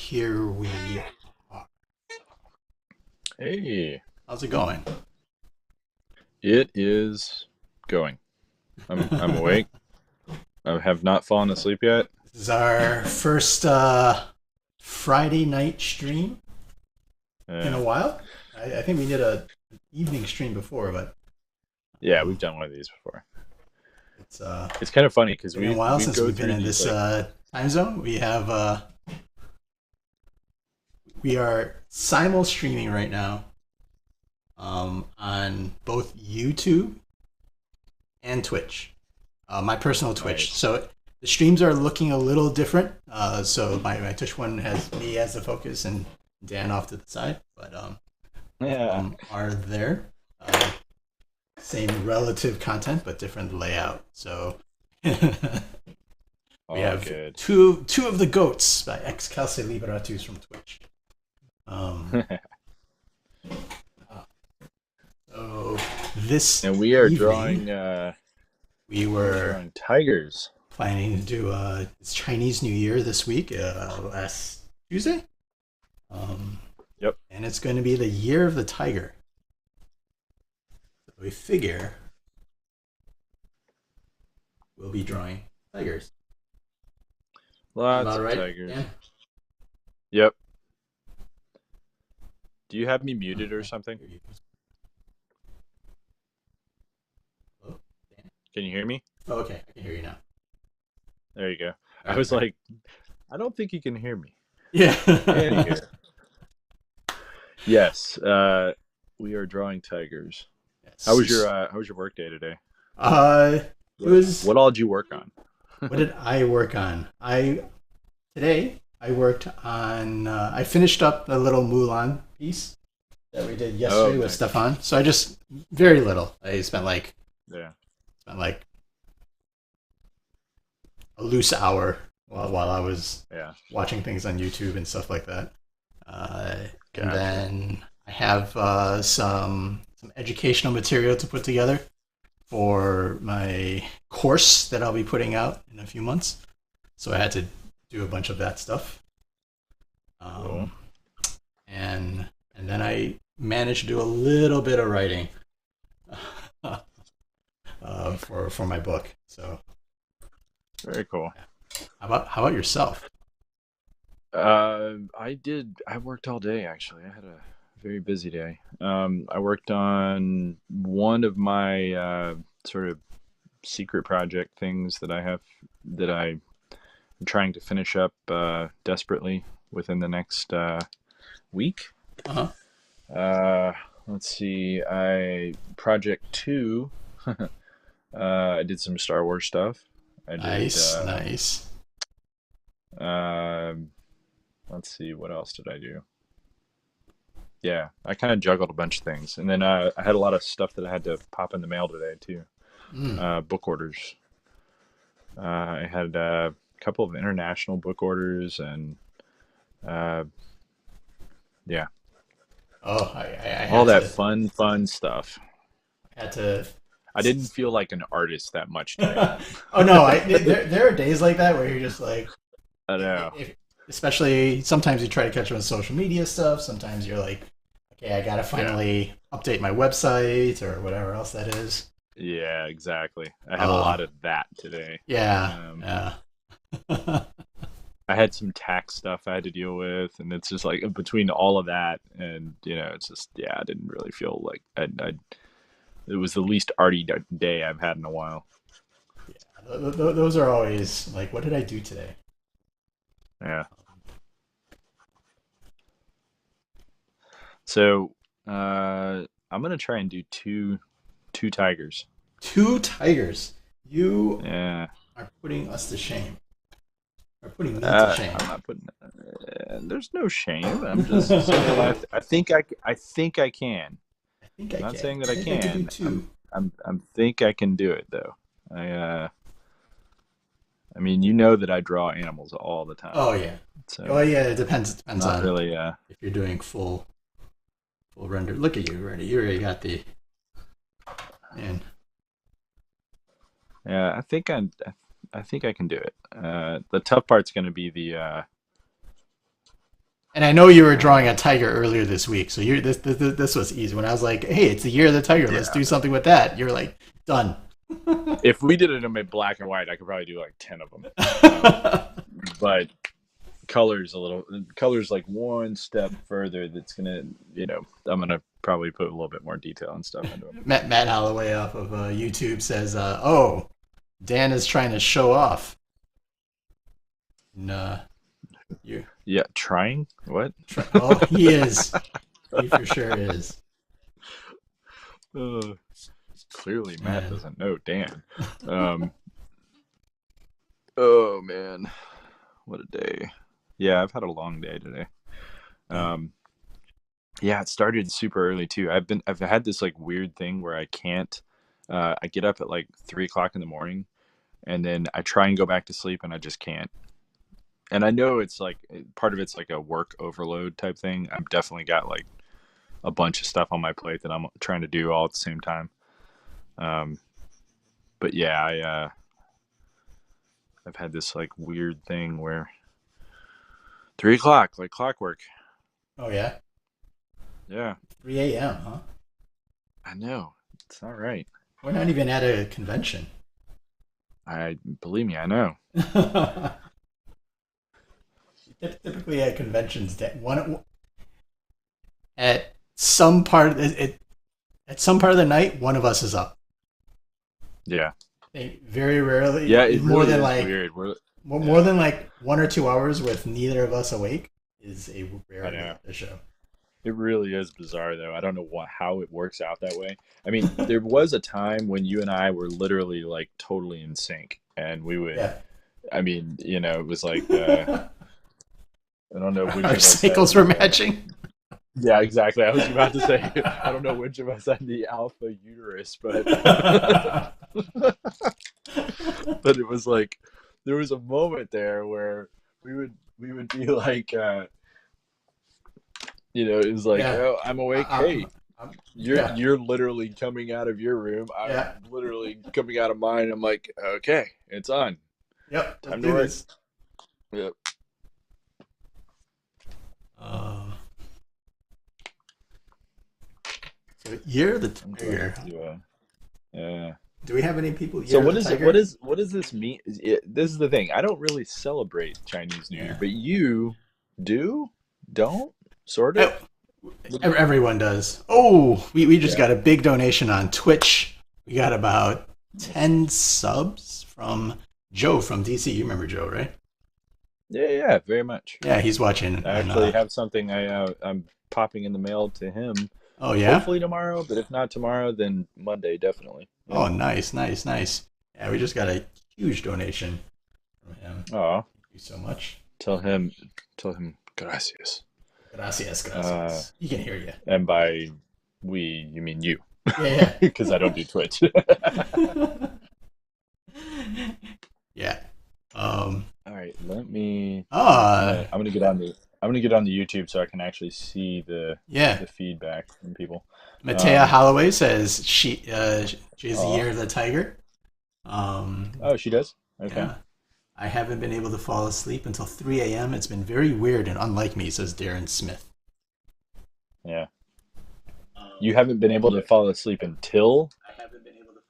here we are. Hey, How's it going? it is going. I'm This awake. I have not fallen asleep yet. is our first Friday night stream in a Uh, while. I think we did an evening stream before, but yeah, we've um, done one of these before. it's It's kind of funny because been a we while we since go we've been through in these this like time zone. We are simul streaming right now on both YouTube and Twitch. My personal Twitch. nice. So the streams are looking a little different. So my Twitch one has me as the focus and Dan off to the side, but both of Yeah. them are there. Uh, Same relative content, but different layout. So we Oh, have good. two of the goats by Excalce Liberatus from Twitch. Um, uh, so this And we are evening drawing. we We're were drawing tigers. planning to do it's Chinese New Year this week, last Tuesday, um, Yep. and it's going to be the year of the tiger. So we figure we'll be drawing tigers. Sound Lots about of right, tigers. Dan? Yep. Do you have me Oh, muted or yeah. something? Here you go. Hello? Dan? Can you hear me? Oh, okay, I can hear you now. There you go. All I right, was all right. like, I don't think you can hear me. Yeah. Anywho, yes. We are drawing tigers. Yes. How was your work day today? Uh, it was. What all did you work on? What did I work on? I worked on. I finished up the little Mulan piece that we did Oh, yesterday with nice. Stefan. So I just very little. I Yeah. spent like a loose hour while I was Yeah. watching things on YouTube and stuff like that. And Gotcha. then I have some educational material to put together for my course that I'll be putting out in a few months. So I had to do a bunch of that stuff. Cool. Um, and then I managed to do a little bit of writing for my book. So Very cool. how about yourself? I worked all day actually. I had a very busy day. I worked on one of my sort of secret project things that I have that I'm trying to finish up desperately within the next week. Uh huh. Uh, let's see. I project two. I did some Star Wars stuff. I did. Nice, nice. Um let's see. What else did I do? Yeah, I kind of juggled a bunch of things, and then I had a lot of stuff that I had to pop in the mail today too. Mm. Book orders. I had a couple of international book orders, and uh, yeah, Oh, I all had that to fun stuff. had to. I didn't feel like an artist that much today. Oh no, there are days like that where you're just like, I know. if, especially sometimes you try to catch on social media stuff. Sometimes you're like, okay, I gotta Yeah, finally update my website or whatever else that is. yeah, exactly. I had a Um, lot of that today. yeah, Um, yeah. I had some tax stuff I had to deal with, and it's just like between all of that, and it's just yeah, I didn't really feel like it was the least arty day I've had in a while. Those are always like, what did I do today? Yeah. So I'm gonna try and do two tigers. Two tigers. You Yeah. are putting us to shame. Or putting me to shame. I'm not putting. There's no shame. I'm just saying I think I can. I think I I'm not can. saying that I I think I could do can. I'm two. I'm think I can do it though. I I mean, you know that I draw animals all the time, Oh yeah. so Oh yeah. It depends. It depends not on really. if you're doing full render. Look at you, Randy. You already got the and Yeah, I think I can do it. The tough part's going to be And I know you were drawing a tiger earlier this week, so this was easy. When I was like, "Hey, it's the year of the tiger. Let's Yeah. do something with that," you're like, "Done." If we did it in black and white, I could probably do like 10 of them. But colors like one step further. That's gonna, I'm gonna probably put a little bit more detail and stuff into them. Matt Holloway off of YouTube says, "Oh, Dan is trying to show off." Nah, you. Yeah, trying what? Oh, he is. He for sure is. Clearly, Matt doesn't know Dan. Oh man, what a day! Yeah, I've had a long day today. Yeah, it started super early too. I've had this like weird thing where I can't. I get up at like 3 o'clock in the morning, and then I try and go back to sleep, and I just can't. And I know it's like part of it's like a work overload type thing. I've definitely got like a bunch of stuff on my plate that I'm trying to do all at the same time. But yeah, I've had this like weird thing where 3 o'clock, like clockwork. Oh yeah. Yeah. 3 a.m. Huh? I know. It's not right. We're not even at a convention. Believe me, I know. Typically at conventions, at some part of the night, one of us is up. Yeah. Very rarely. Yeah, it more really than is like weird. more than like 1 or 2 hours with neither of us awake is a rare show. It really is bizarre, though. I don't know how it works out that way. I mean, there was a time when you and I were literally like totally in sync, and we would. Yeah. I mean, it was like I don't know which our cycles were matching. Yeah, exactly. I was about to say I don't know which of us had the alpha uterus, but but it was like there was a moment there where we would be like. It was like, oh, I'm awake. Hey, you're literally coming out of your room. I'm literally coming out of mine. I'm like, okay, it's on. Yep. Time to work. Yep. So year of the tiger. Yeah. Do we have any people? So what does this mean? This is the thing. I don't really celebrate Chinese New Year, but you do, don't? Sort of. Everyone does. Oh, we just got a big donation on Twitch. We got about 10 subs from Joe from DC. You remember Joe, right? Yeah, very much. Yeah, he's watching. I actually have something I'm popping in the mail to him. Oh yeah. Hopefully tomorrow, but if not tomorrow, then Monday definitely. Yeah. Oh, nice. Yeah, we just got a huge donation from him. Oh, thank you so much. Tell him, gracias. Gracias. He can hear you. And by we, you mean you. Yeah. Because I don't do Twitch. Yeah. All right. Let me. I'm gonna get on the YouTube so I can actually see the feedback from people. Matea Holloway says she has the year of the tiger. Oh, she does. Okay. Yeah. I haven't been able to fall asleep until 3 a.m. It's been very weird and unlike me, says Darren Smith. Yeah. You haven't been able to fall asleep until? I haven't been able to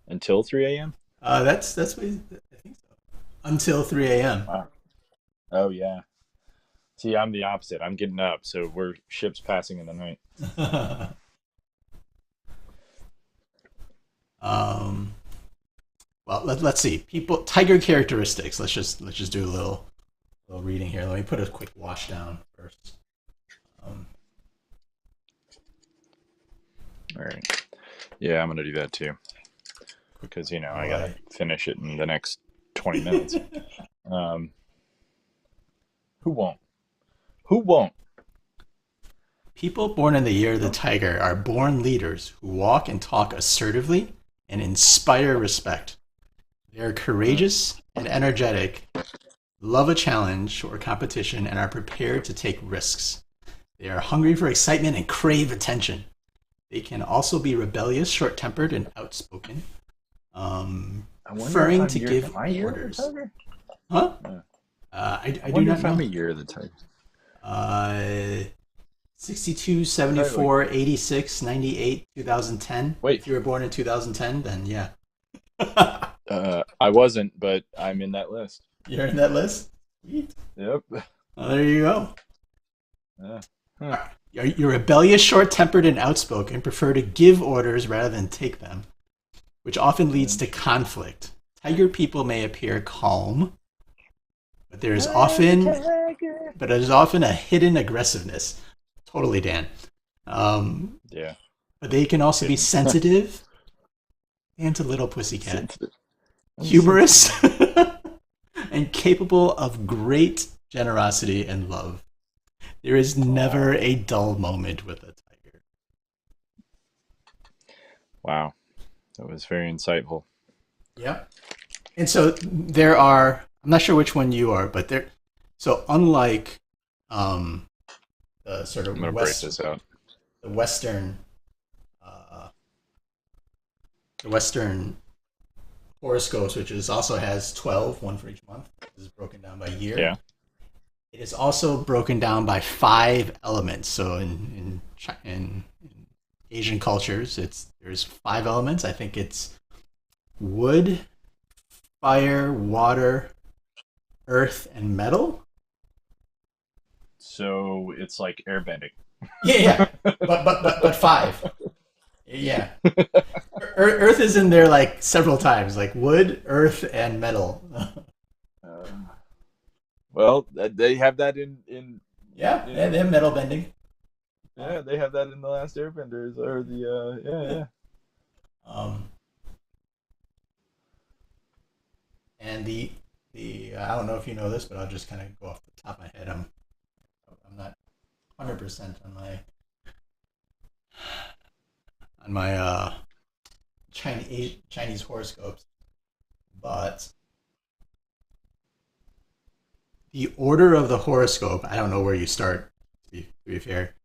until 3 a.m.? That's what I think so. Until 3 a.m. Wow. Oh, yeah. See, I'm the opposite. I'm getting up, so we're ships passing in the night. Well, let's see. Tiger characteristics. Let's just do a little reading here. Let me put a quick wash down first. All right. Yeah, I'm gonna do that too, because I gotta finish it in the next 20 minutes. Who won't? Who won't? People born in the year of the tiger are born leaders who walk and talk assertively and inspire respect. They are courageous and energetic, love a challenge or competition, and are prepared to take risks. They are hungry for excitement and crave attention. They can also be rebellious, short-tempered, and outspoken, preferring to give orders. Huh? I do not know. I'm a year of the tiger. Uh, 62, Entirely. 74, 86, 98, 2010. Wait, If you were born in 2010, then yeah. I wasn't, but I'm in that list. You're in that list? Sweet. Yep. Well, there you go. Yeah. Huh. You're rebellious, short-tempered, and outspoken. Prefer to give orders rather than take them, which often leads to Interesting. conflict. Tiger people may appear calm, but there is I'm a often tiger. but there's often a hidden aggressiveness. Totally, Dan. Um, Yeah. but they can also be Hidden. sensitive and a little pussycat, Sensitive. I'm humorous, sensitive. and capable of great generosity and love. There is Aw. never a dull moment with a tiger. Wow. That was very insightful. Yep. And so there are, I'm not sure which one you are, but there, so unlike um, the sort I'm of gonna break this out. the Western, uh, the Western horoscopes, which is also has 12, one for each month. This is broken down by year. Yeah. It is also broken down by five elements. So in Asian cultures, there's five elements. I think it's wood, fire, water, earth, and metal. So it's like airbending. Yeah, yeah, but five. Yeah, earth is in there like several times, like wood, earth, and metal. Uh, well, they have that Yeah, they have in metal bending. yeah, they have that in the last Airbenders or the yeah, yeah. Um, and the I don't know if you know this, but I'll just kind of go off the top of my head. I'm not 100% on my Chinese horoscopes, but the order of the horoscope, I don't know where you start. To be fair,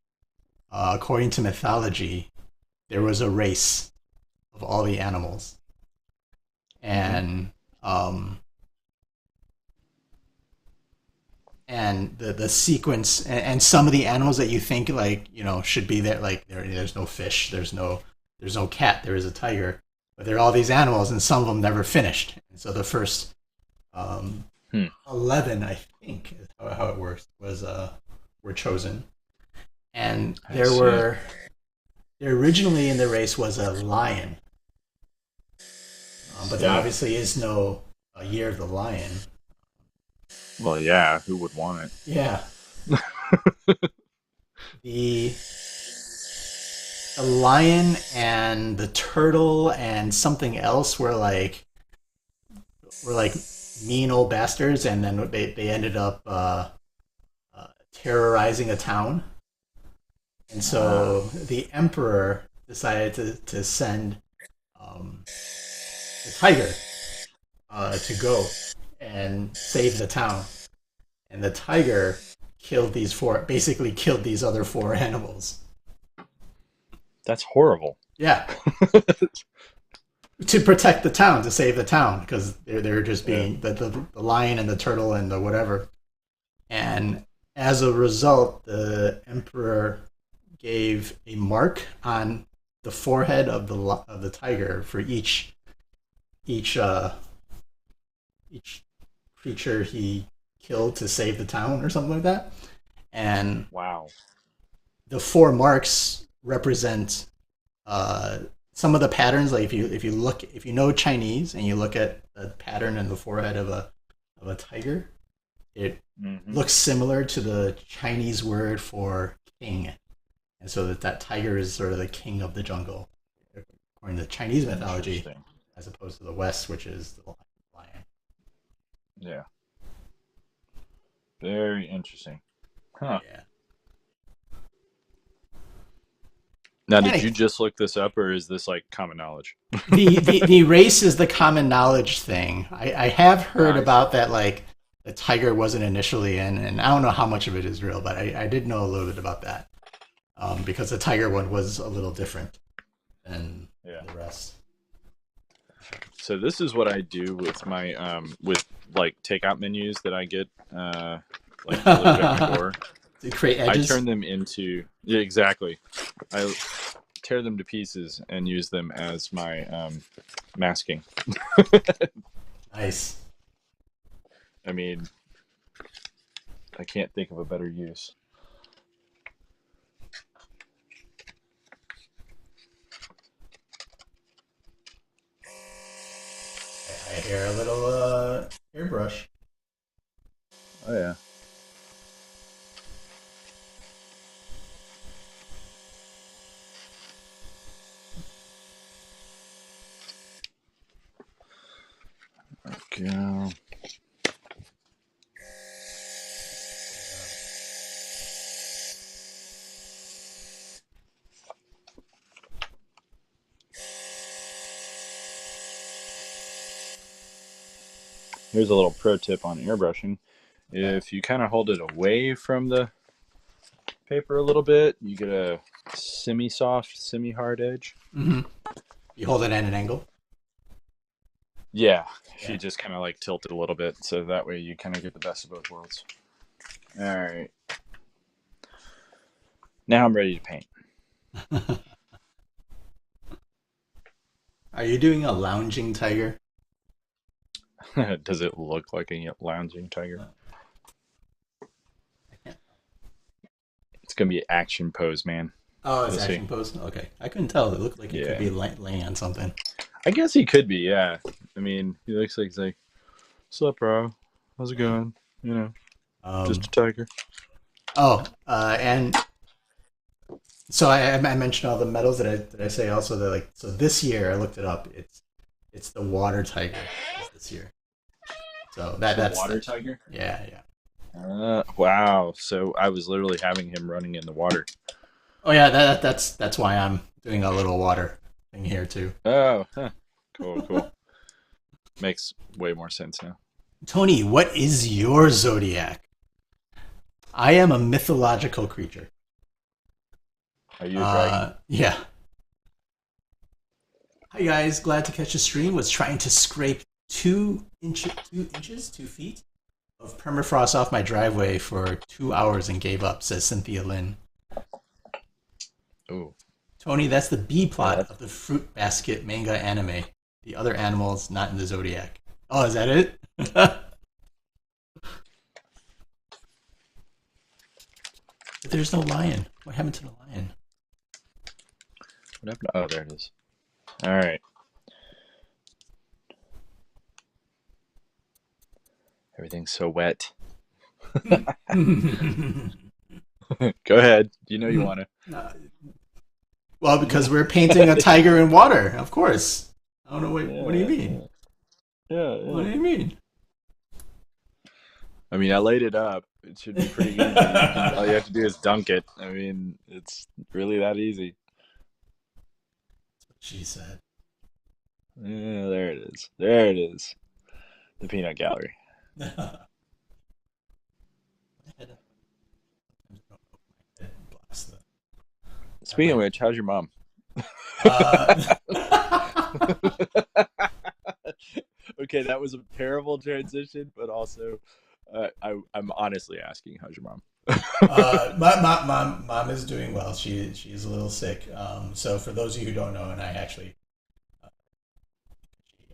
according to mythology, there was a race of all the animals, Mm-hmm. and the sequence and some of the animals that you think like should be there, like there's no fish, there's no cat, there is a tiger, but there are all these animals and some of them never finished, and so the first um, Hmm. 11, I think is how it works, was were chosen, and I see. there originally in the race was a lion, but there Yeah. obviously is no year of the lion. Well, yeah. Who would want Yeah, the the lion and the turtle and something else were like mean old bastards, and then they ended up terrorizing a town, and it? Ah. so the emperor decided to send um, the tiger to go and save the town, and the tiger basically killed these other four animals. That's horrible. Yeah, to protect the town, to save the town, because they're just Yeah. being the lion and the turtle and the whatever. And as a result, the emperor gave a mark on the forehead of the tiger for each each creature he killed to save the town or something like that. And Wow. the four marks represent uh, some of the patterns. Like if you know Chinese and you look at the pattern in the forehead of a tiger, it Mm-hmm. looks similar to the Chinese word for king, and so that tiger is sort of the king of the jungle, according to Chinese mythology, Interesting. as opposed to the West, which is the lion. Yeah. Very interesting. Huh. Yeah. Now, did And you just look this up, or is this like common knowledge? the race is the common knowledge thing. I have heard I see. about that, like the tiger wasn't initially in, and I don't know how much of it is real, but I did know a little bit about that, because the tiger one was a little different than Yeah. the rest. So this is what I do with my with like takeout menus that I get like delivered at my door. to create I edges. turn them into, yeah, exactly. I tear them to pieces and use them as my masking. Nice. I mean, I can't think of a better use. I hear a little airbrush. Oh yeah. Go. Here's a little pro tip on airbrushing. Okay. If you kind of hold it away from the paper a little bit, you get a semi-soft, semi-hard edge. Mm-hmm. You hold it at an angle. Yeah, if you Yeah. just kind of like tilt it a little bit, so that way you kind of get the best of both worlds. All right. Now I'm ready to paint. Are you doing a lounging tiger? Does it look like a lounging tiger? I can't. It's gonna be action pose, man. Oh, it's You'll see. action pose. Okay, I couldn't tell. It looked like it could Yeah, be laying on something. I guess he could be. Yeah, I mean, he looks like he's like, "What's up, bro? How's it going? You know, just Um. a tiger." And so I mentioned all the medals that I say also that like so this year I looked it up. It's the water tiger this year. So The that's water tiger. yeah, yeah. Wow. So I was literally having him running in the water. Oh yeah, that's why I'm doing a little water thing here too. Oh, huh. Cool, cool. Makes way more sense now. Tony, what is your zodiac? I am a mythological creature. Are you a dragon? Yeah. Hi guys, glad to catch a stream. Was trying to scrape 2 feet of permafrost off my driveway for 2 hours and gave up. Says Cynthia Lynn. Oh, Tony, that's the B plot that's of the Fruit Basket manga anime. The other animals not in the zodiac. Oh, is that it? But there's no lion. What happened to the lion? what happened? Oh, there it is. All right. Everything's so wet. Go ahead. You know you want Uh, well, because we're painting a tiger in water, of course. I don't know what do you to. mean? Yeah, What yeah. do you mean? I mean, I laid it up. It should be pretty easy. All you have to do is dunk it. I mean, it's really that easy. She said. Yeah, there it is. There it is. The peanut gallery. Speaking of which, how's your mom? uh, Okay, that was a terrible transition, but also, I'm honestly asking, how's your mom? my mom is doing well. She's a little sick. So for those of you who don't know, and she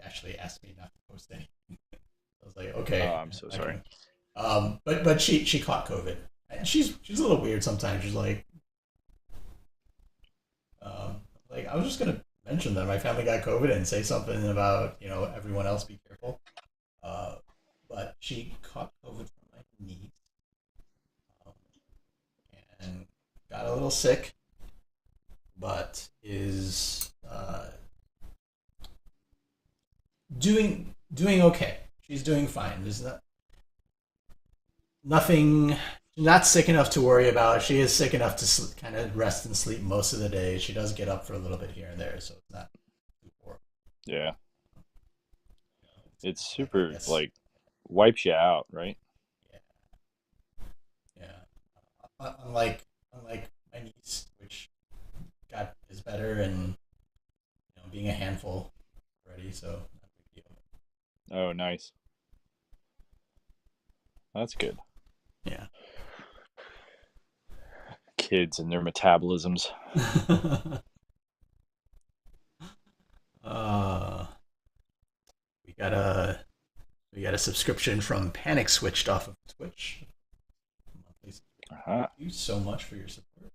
actually asked me not to post anything. I was like, Oh, okay, I'm so I sorry. can. But she caught COVID, and she's a little weird sometimes. She's like I was just gonna mention that my family got COVID and say something about everyone else be careful. Uh, but she caught COVID from my niece um, and got a little sick, but is doing okay. She's doing fine. There's nothing. Not sick enough to worry about. She is sick enough to kind of rest and sleep most of the day. She does get up for a little bit here and there, so it's not too horrible. Yeah, it's Like I super, guess, like, wipes you out, right? yeah, yeah. Unlike my niece, which got is better and being a handful already, so not a big deal. Oh, nice. That's good. Yeah. kids and their metabolisms. uh, we got a we got a subscription from Panic switched off of Twitch. Uh-huh. Thank you so much for your support.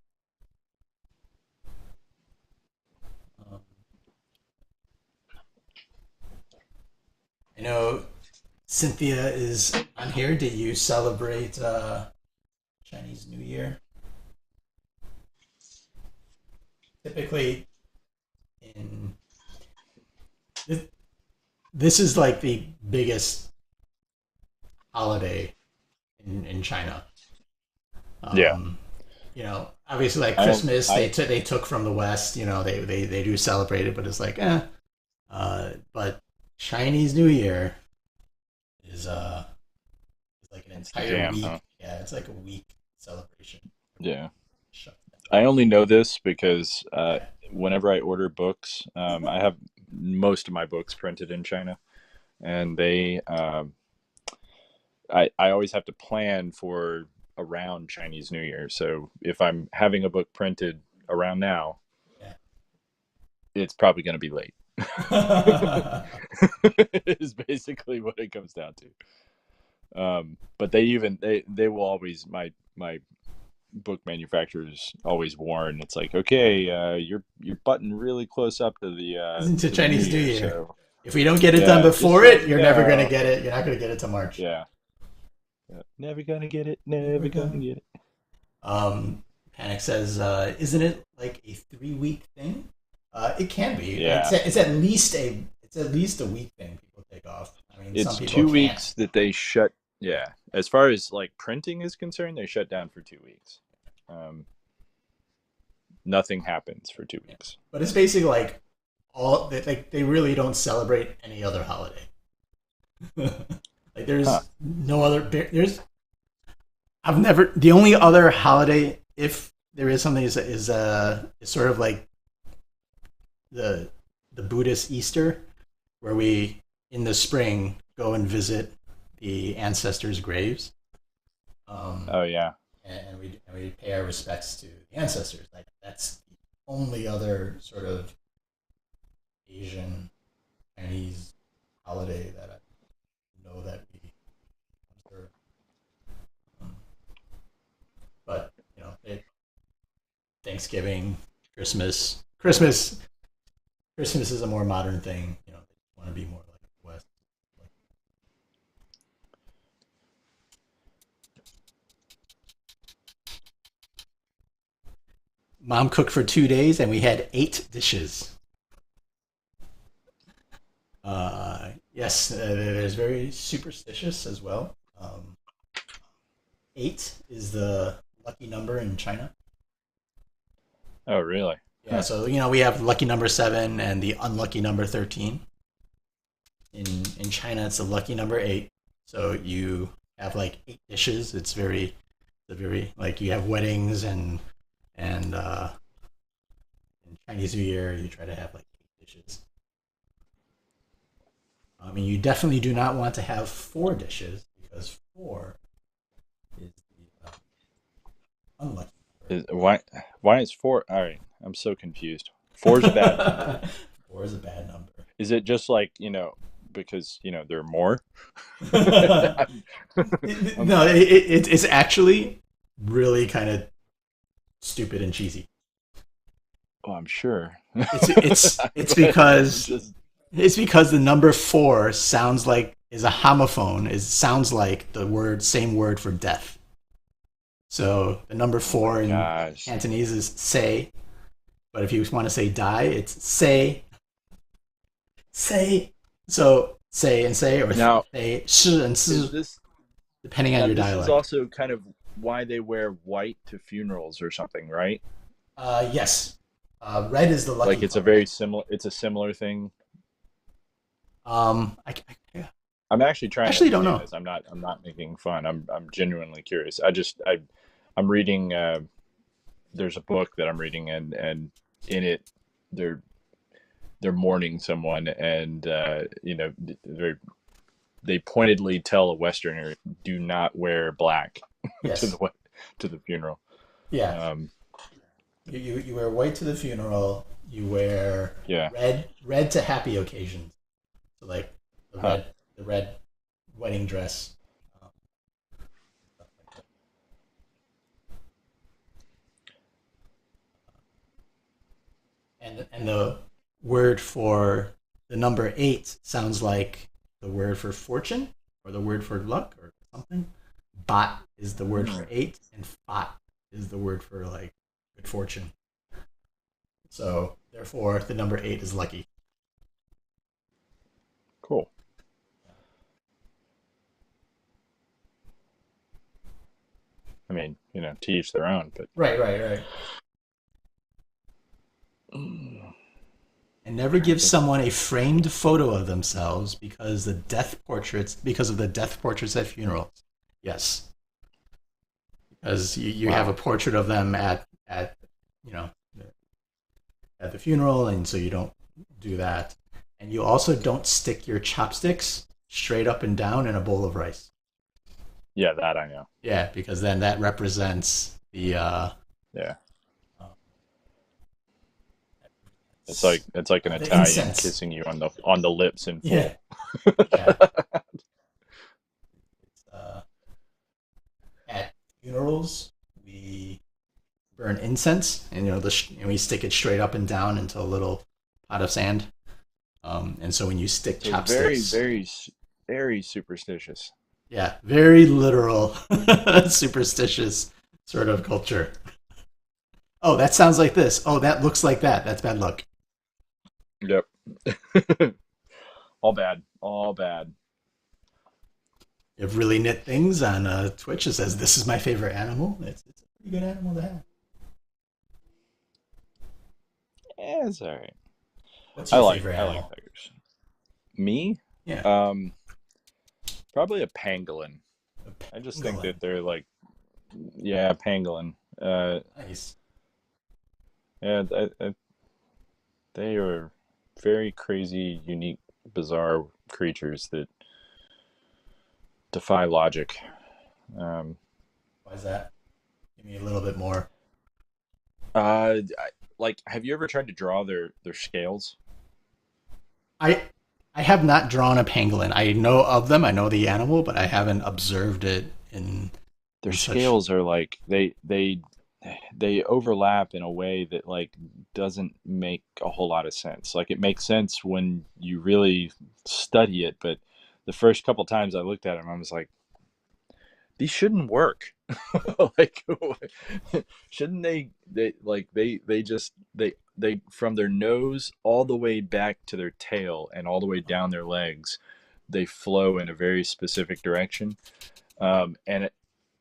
Um, I know Cynthia is on here. Did you celebrate Chinese New Year? Typically, in this, this is like the biggest holiday in China. Yeah. You know, obviously, like I, Christmas, I, they took from the West. You know, they do celebrate it, but it's like, eh. But Chinese New Year is like an it's the entire jam, week. huh? Yeah, it's like a week celebration. Yeah. Shut I only know this because down. Okay. whenever I order books, I have most of my books printed in China, and I always have to plan for around Chinese New Year. So if I'm having a book printed around now, Yeah. it's probably going to be late. Yeah. Is basically what it comes down to. But they will always my book manufacturers always warn. It's like, okay, you're button really close up To to the new Chinese New year, Year. so If we don't get it done yeah, just before let it, me you're never gonna know. get it. You're not gonna get it to March. Yeah, yeah. Never gonna get it. Never Never gonna gonna. get it. Panic says, isn't it like a 3 week thing? It can be. Yeah, It's at least a week thing people take off. I mean, some it's people two can't. weeks that they shut. Yeah, as far as like printing is concerned, they shut down for 2 weeks. Um, Nothing happens for two Yeah. weeks. But it's basically like they really don't celebrate any other holiday. Like Huh. there's no other I've never the only other holiday, if there is something, is sort of like the Buddhist Easter, where we in the spring go and visit the ancestors' graves, um, Oh yeah. and we pay our respects to the ancestors. Like that's the only other sort of Asian Chinese holiday that I know that we observe. Um, but you know, Thanksgiving, Christmas, Christmas is a more modern thing. You know, they want to be more like the West. Mom cooked for 2 days, and we had 8 dishes. Yes, there's very superstitious as well. 8 is the lucky number in China. Oh really? Yeah, Huh. so you know we have lucky number 7 and the unlucky number 13. In China, it's the lucky number 8. So you have like 8 dishes. The very like you have weddings and in Chinese New Year you try to have like 8 dishes. I mean, you definitely do not want to have 4 dishes because 4 is the unlucky Why is four? All right, I'm so confused. Four's a bad number. number. 4 is a bad number. Is it just like because there are more? No, I'm, I'm, it's actually really kind of stupid and cheesy. oh, I'm sure. It's I'm because just it's because the number 4 sounds like is a homophone. It sounds like the same word for death. So the number oh my 4 in gosh. Cantonese is say, but if you want to say die, it's say, say. So say and say, or Now say shi and is si, this depending on now your this is dialect. also kind of why they wear white to funerals or something, right? Yes, red is the lucky Like it's a color. very similar. It's a similar thing. Yeah. I'm actually trying to Actually don't understand know. this. I'm not making fun. I'm genuinely curious. I'm reading. There's a book that I'm reading, and in it, they're they're mourning someone, and they pointedly tell a Westerner, "Do not wear black to Yes. the to the funeral." Yeah. Um, You wear white to the funeral. You wear Yeah. red to happy occasions. So like Huh. the red wedding dress. Um, stuff like that. And the word for the number eight sounds like the word for fortune or the word for luck or something. Bot is the word Hmm. for eight, and fat is the word for like good fortune. So therefore, the number eight is lucky. Cool. I mean, to each their own, but Right, right, right. I'm And never trying to give think of. someone a framed photo of themselves because of the death portraits at funerals. Yes, because you have a Wow. portrait of them at you know at the funeral, and so you don't do that. And you also don't stick your chopsticks straight up and down in a bowl of rice. Yeah, that I know. Yeah, because then that represents Yeah. uh, It's like an the Italian incense. kissing you on the lips in Yeah, full. yeah. It's, at funerals, we burn incense, and and we stick it straight up and down into a little pot of sand. And so when you stick So it's very, chopsticks, very, very superstitious. yeah, very literal, superstitious sort of culture. Oh, that sounds like this. Oh, that looks like that. That's bad luck. Yep. All bad. All bad. You have really knit things on Twitch. It says, "This is my favorite animal." It's a pretty good animal to have. Yeah, it's all right. What's I your like favorite I like animal? tigers. Me? Yeah, Um, Probably a pangolin. a I just think pangolin. that they're like, yeah, pangolin. Nice. Yeah, they are very crazy, unique, bizarre creatures that defy logic. Um, Why is that? Give me a little bit more. like, have you ever tried to draw their scales? I I have not drawn a pangolin. I know of them. I know the animal, but I haven't observed it Their in such. scales are like they overlap in a way that like doesn't make a whole lot of sense. Like it makes sense when you really study it, but the first couple times I looked at them, I was like, these shouldn't work. Like, shouldn't they like they just they from their nose all the way back to their tail and all the way down their legs, they flow in a very specific direction. And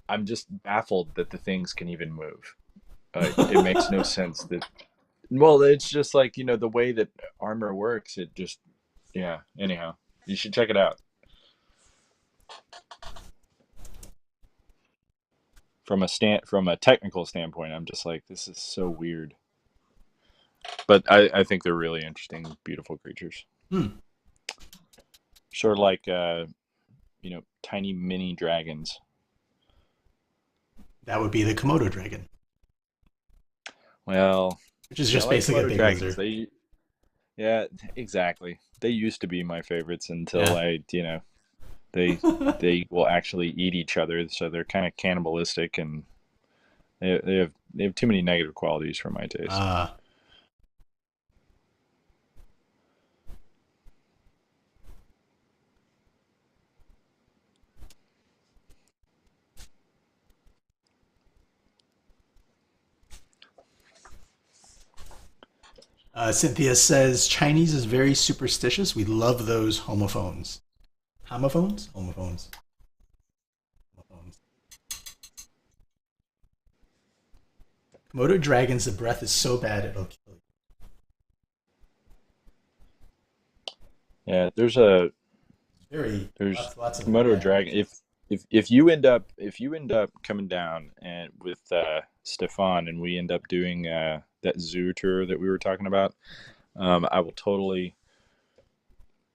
I'm just baffled that the things can even move. It makes no sense that. Well, it's just like the way that armor works. It just, yeah. Anyhow, you should check it out. From a technical standpoint, I'm just like, this is so weird. But I think they're really interesting, beautiful creatures. Hmm, Sort of like tiny mini dragons. that would be the Komodo dragon, Well, which is see, I just like basically a Komodo big dragons. lizard. They Yeah, exactly. They used to be my favorites until Yeah. they they will actually eat each other, so they're kind of cannibalistic, and they have too many negative qualities for my taste. uh, Cynthia says Chinese is very superstitious. We love those homophones. Homophones? Homophones. Homophones. Komodo dragons, the breath is so bad it'll kill you. Yeah, Very there's lots of Komodo bad dragon. images. If you end up coming down and with Stefan, and we end up doing that zoo tour that we were talking about, I will totally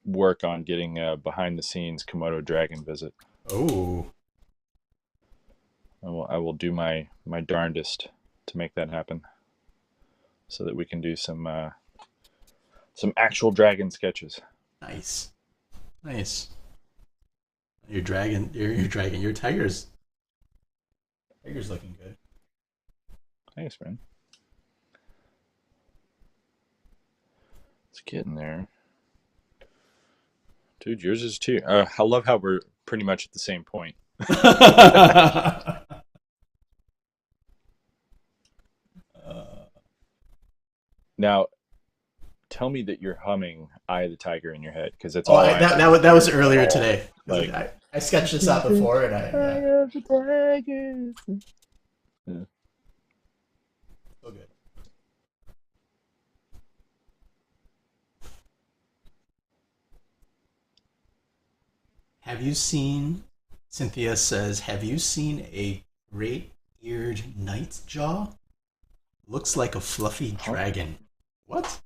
work on getting a behind the scenes Komodo dragon visit. Oh, I will do my darndest to make that happen. so that we can do some actual dragon sketches. Nice, nice. Your dragon, your dragon, your tiger's looking good. Thanks, man. It's getting there. Dude, yours is too. I love how we're pretty much at the same point. Now, tell me that you're humming "Eye of the Tiger" in your head, because that's all I that, do. that was earlier today. Like, I sketched this out before, and Eye of the Tiger. Yeah. So good. Have you seen? Cynthia says, "Have you seen a great-eared nightjaw? Looks like a fluffy Huh? dragon." What?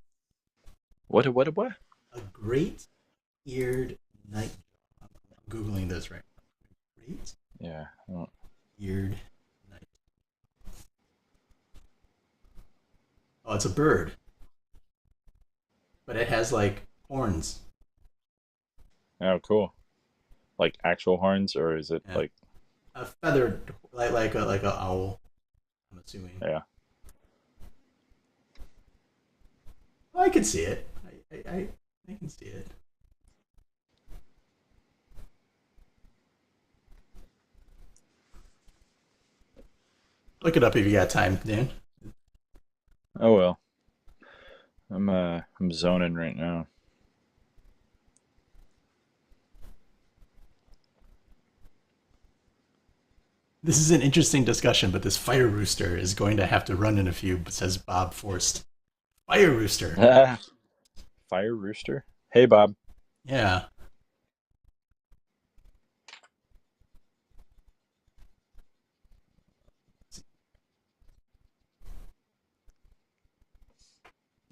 What? A great-eared nightjaw. I'm googling this right now. Yeah. Great-eared night. Oh, it's a bird, but it has like horns. Oh, cool. Like actual horns, or is it Yeah, like? a feathered, like a owl. I'm assuming. Yeah. Oh, I can see it. I can see it. Look it up if you got time, Dan. Oh well. I'm zoning right now. This is an interesting discussion, but this fire rooster is going to have to run in a few, says Bob Forst. Fire rooster. Fire rooster. Hey, Bob. Yeah.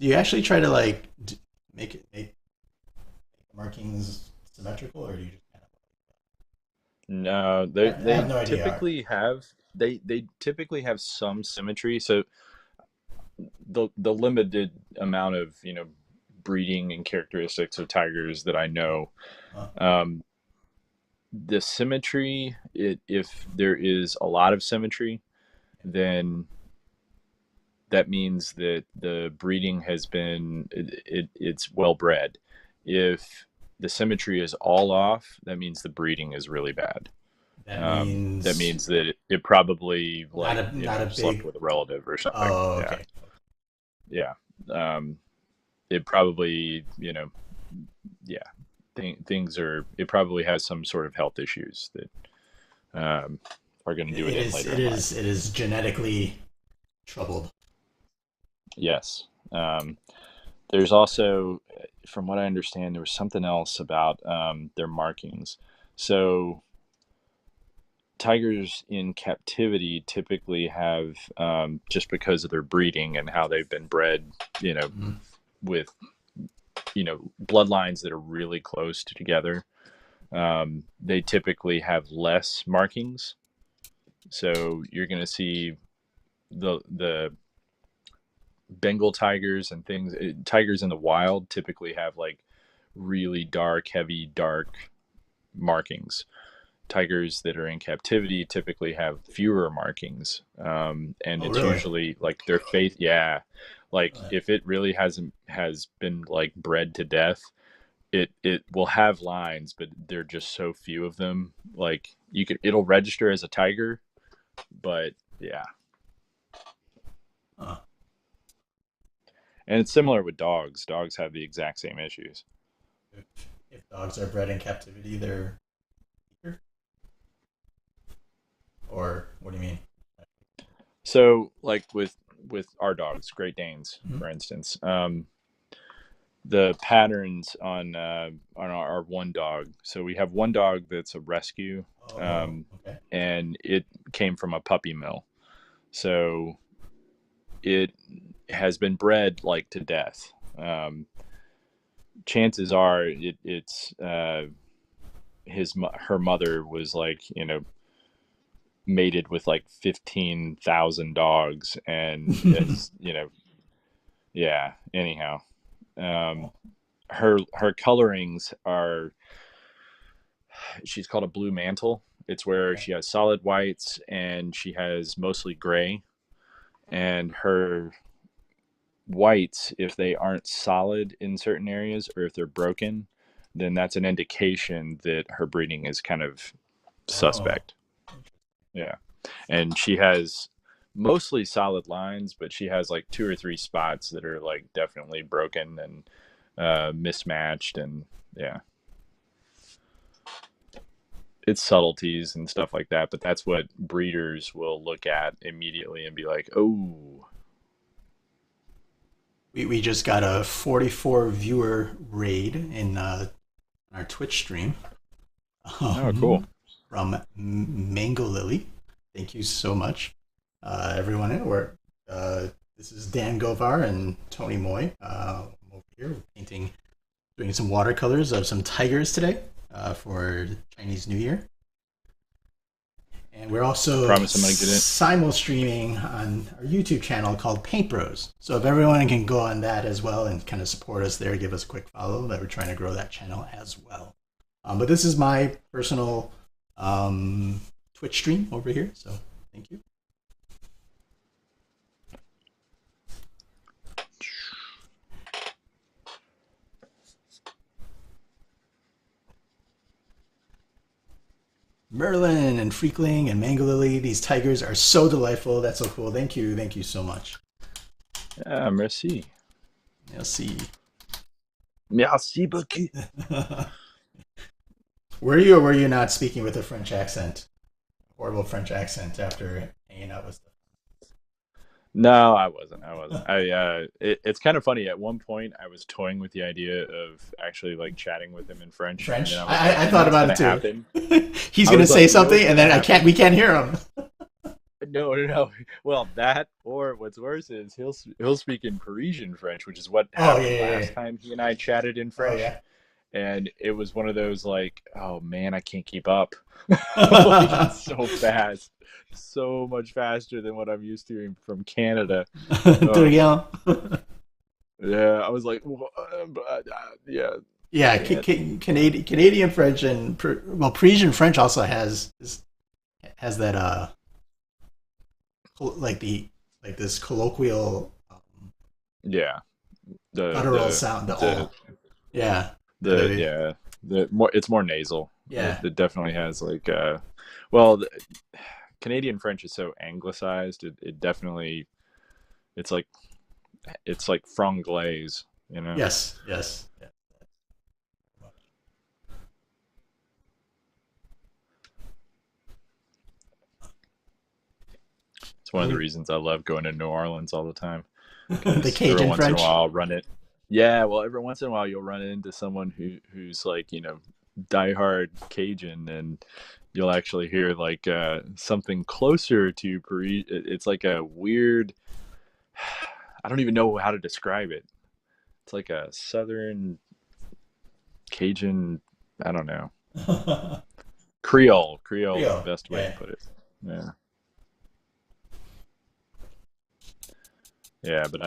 Do you actually try to like make markings symmetrical, or do you just kind No, of? I have no idea. they typically have some symmetry. So the limited amount of breeding and characteristics of tigers that I know, Uh, um, the symmetry. If there is a lot of symmetry, then that means that the breeding has been it's well bred. If the symmetry is all off, that means the breeding is really bad. that That means means that it probably not like a slept big. with a relative or something. Oh, Yeah, okay. yeah. It probably yeah. Things are. It probably has some sort of health issues that um, are going to do it in later in life. It is genetically troubled. Yes. There's also, from what I understand, there was something else about their markings. So tigers in captivity typically have, just because of their breeding and how they've been bred, you know, Mhm. with bloodlines that are really close together. They typically have less markings. So you're going to see the Bengal tigers and things. Tigers in the wild typically have like really dark, heavy, dark markings. Tigers that are in captivity typically have fewer markings, and Oh, it's really? usually like their face. Yeah, like if it really has been like bred to death, it will have lines, but they're just so few of them. Like it'll register as a tiger, but yeah. Huh. And it's similar with dogs. Dogs have the exact same issues. If dogs are bred in captivity, they're weaker? Or what do you mean? So, like with our dogs, Great Danes, Mhm. for instance, the patterns on our one dog. So we have one dog that's a rescue, Oh, um, okay. and it came from a puppy mill. So it has been bred like to death. Chances are it's her mother was like mated with like 15,000 dogs, and as Yeah. Anyhow, um, her colorings are, she's called a blue mantle. It's where Okay. she has solid whites and she has mostly gray. And her whites, if they aren't solid in certain areas or if they're broken, then that's an indication that her breeding is kind of Oh, suspect. Yeah. And she has mostly solid lines, but she has like two or three spots that are like definitely broken and mismatched. And yeah, it's subtleties and stuff like that. But that's what breeders will look at immediately and be like, oh, we just got a 44 viewer raid in our Twitch stream oh, cool. um, from Mango Lily. Thank you so much, everyone. This is Dan Govar and Tony Moy. I'm over here painting, doing some watercolors of some tigers today for Chinese New Year. And we're I also promise I'm going to get it. simul streaming on our YouTube channel called Paint Bros. So if everyone can go on that as well and kind of support us there, give us a quick follow, that we're trying to grow that channel as well. But this is my personal Twitch stream over here. So thank you. Merlin and Freakling and Mango Lily, these tigers are so delightful. That's so cool. Thank you. Thank you so much. Ah, merci. Merci. Merci beaucoup. Were you or were you not speaking with a French accent? Horrible French accent after hanging out with stuff. No, I wasn't. I wasn't. It's kind of funny. At one point, I was toying with the idea of actually like chatting with him in French, and then French? I was like, I you know thought what's about gonna it happen? too. He's I gonna was say like, you know something what's and gonna then happen? we can't hear him. No, no, no. Well, that or what's worse is he'll speak in Parisian French, which is what Oh yeah, happened yeah, last yeah. time he and I chatted in Oh French, yeah. and it was one of those like, oh man, I can't keep up. Like it's so fast, so much faster than what I'm used to from Canada. Oh Très yeah, I was like, yeah, I Yeah, can't. Canadian French and well, Parisian French also has that like the like this colloquial Yeah, the guttural the sound. The the all. Yeah. the yeah the more it's more nasal. Yeah. It definitely has like well, Canadian French is so anglicized. It definitely it's like franglais, you know. Yes. Yes. Yeah. It's one of the reasons I love going to New Orleans all the time The because every Cajun once in a French. while I'll run it. Yeah, well, every once in a while you'll run into someone who's like diehard Cajun, and you'll actually hear like something closer to Paris. It's like a weird. I don't even know how to describe it. It's like a southern Cajun. I don't know. Creole. Creole is the Rio. best way to Yeah. put it. Yeah, yeah. But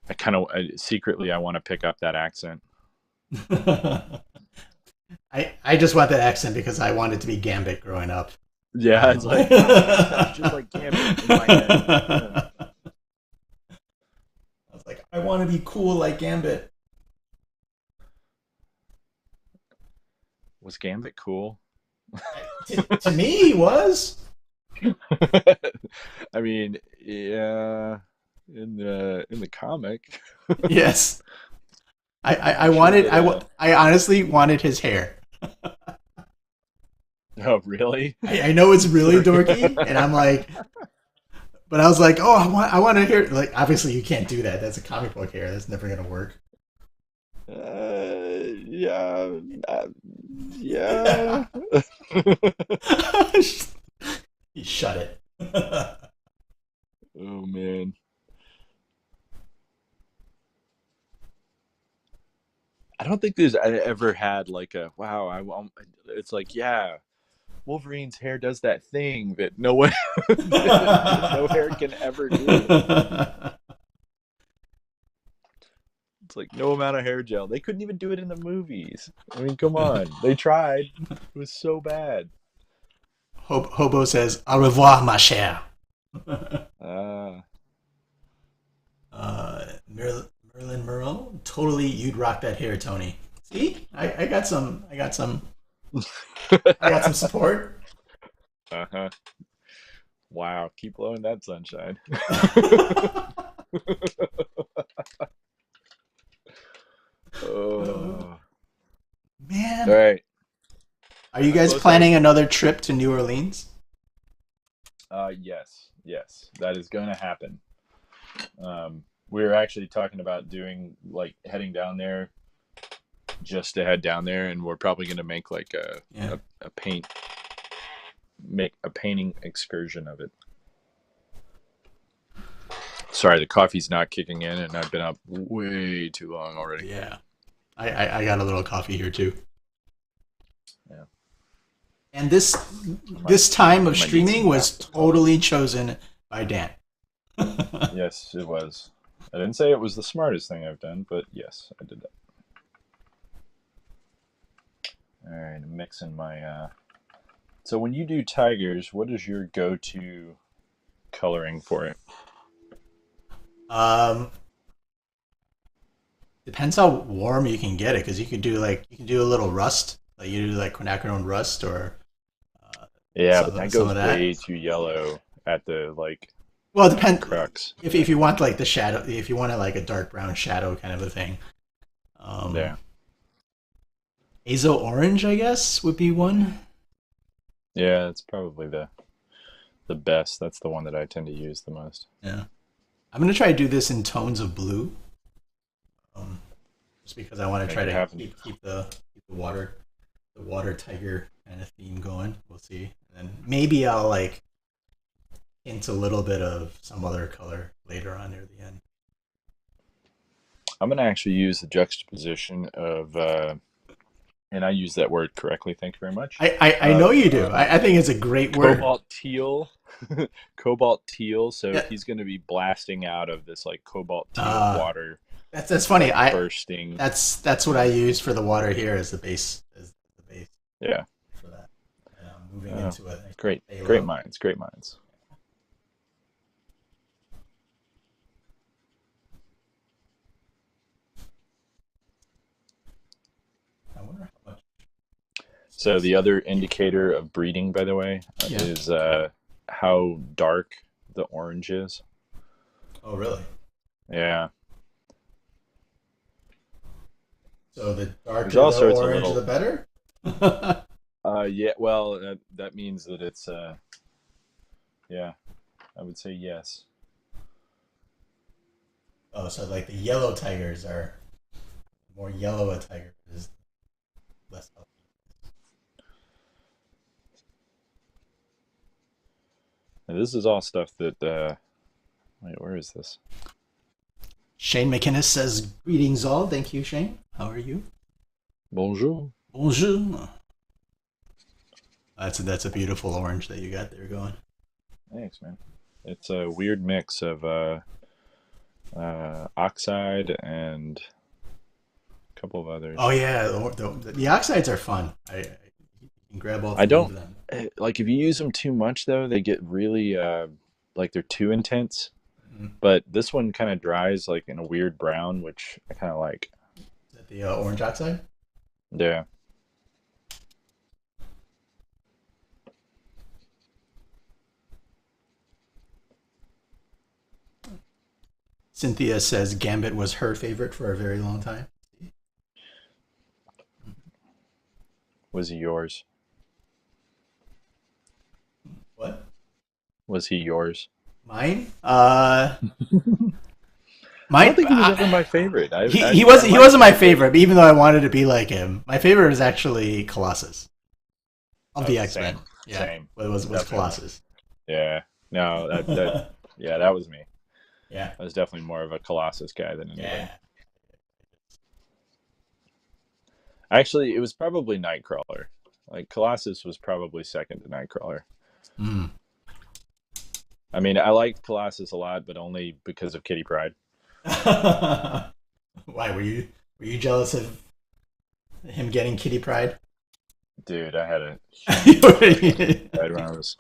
I kind of secretly I want to pick up that accent. I just want that accent because I wanted to be Gambit growing up. Yeah, it's like he sounds just like Gambit in my head. Yeah. I was like, I want to be cool like Gambit. Was Gambit cool? To me, he was. I mean, yeah, in the comic. Yes. I I'm sure wanted that. I honestly wanted his hair. Oh, really? I know it's really dorky, and I'm like, but I was like, oh, I want to hear. Like, obviously, you can't do that. That's a comic book hair. That's never gonna work. Yeah, uh, yeah. He shut it. Oh man, I don't think there's I ever had like a wow. I want. It's like yeah, Wolverine's hair does that thing that no one, that no hair can ever do. It's like no amount of hair gel. They couldn't even do it in the movies. I mean, come on. They tried. It was so bad. Hobo says, "Au revoir, ma chère." Ah, Merlin Monroe, totally, you'd rock that hair, Tony. See, I got some, I got some support. uh-huh. Wow, keep blowing that sunshine. Oh. All Man, right. are you I guys suppose I planning another trip to New Orleans? yes, that is going to happen. We were actually talking about doing like heading down there just to head down there, and we're probably going to make like Yeah. a paint make a painting excursion of it. Sorry, the coffee's not kicking in, and I've been up way too long already. Yeah. I got a little coffee here too. Yeah. And this time of streaming was totally chosen by Dan. Yes, it was. I didn't say it was the smartest thing I've done, but yes, I did that. All right, I'm mixing my. So when you do tigers, what is your go-to coloring for it? Um, Depends how warm you can get it, because you can do a little rust, like you do like quinacridone rust or uh, Yeah, but that some goes of way that. too yellow at the Well, it at the depends crux. if you want like the shadow, if you want it like a dark brown shadow kind of a thing. Um, Yeah, Azo orange, I guess, would be one. yeah, it's probably the best. That's the one that I tend to use the most. Yeah, I'm gonna try to do this in tones of blue, um, just because I want to Make try it to happen. keep the water tiger kind of theme going. We'll see, and then maybe I'll like hint a little bit of some other color later on near the end. I'm gonna actually use the juxtaposition of, and I use that word correctly. Thank you very much. I know Of you do. I think it's a great word. cobalt teal, cobalt teal. So Yeah, he's gonna be blasting out of this like cobalt teal uh, water, that's funny. like I bursting. that's what I use for the water here as the base Yeah. for that. And I'm moving Oh, into a great, great halo. minds, great minds. I wonder how much So space. the other indicator of breeding, by the way, Yeah. is how dark the orange is. Oh, really? Yeah. So the There's darker all the sorts of orange, the little. better. Yeah. Well, that means that it's. Yeah, I would say yes. Oh, so like the yellow tigers are more yellow a tiger is less healthy. And this is all stuff that. Wait, where is this? Shane McInnes says, "Greetings all. Thank you, Shane. How are you? Bonjour. Bonjour." That's a beautiful orange that you got there going. Thanks, man. It's a weird mix of oxide and a couple of others. Oh yeah, the oxides are fun. You can grab all I three don't of them. like if you use them too much though, they get really like they're too intense. Mhm. But this one kind of dries like in a weird brown, which I kind of like. Is that the orange oxide? Yeah. Cynthia says Gambit was her favorite for a very long time. Was he yours? What? Was he yours? Mine? I don't Mine. think he was ever my favorite. I He liked wasn't my him, but favorite, but even though I wanted to be like him, my favorite was actually Colossus of oh, the X Men. same, Yeah, same, but it was definitely. Colossus. Yeah. No, that yeah, that was me. Yeah, I was definitely more of a Colossus guy than anybody. yeah. Actually, it was probably Nightcrawler. Like Colossus was probably second to Nightcrawler. Mm. I mean, I liked Colossus a lot, but only because of Kitty Pryde. Why were you jealous of him getting kitty pride? Dude, I had a you huge crush on Pride when I was.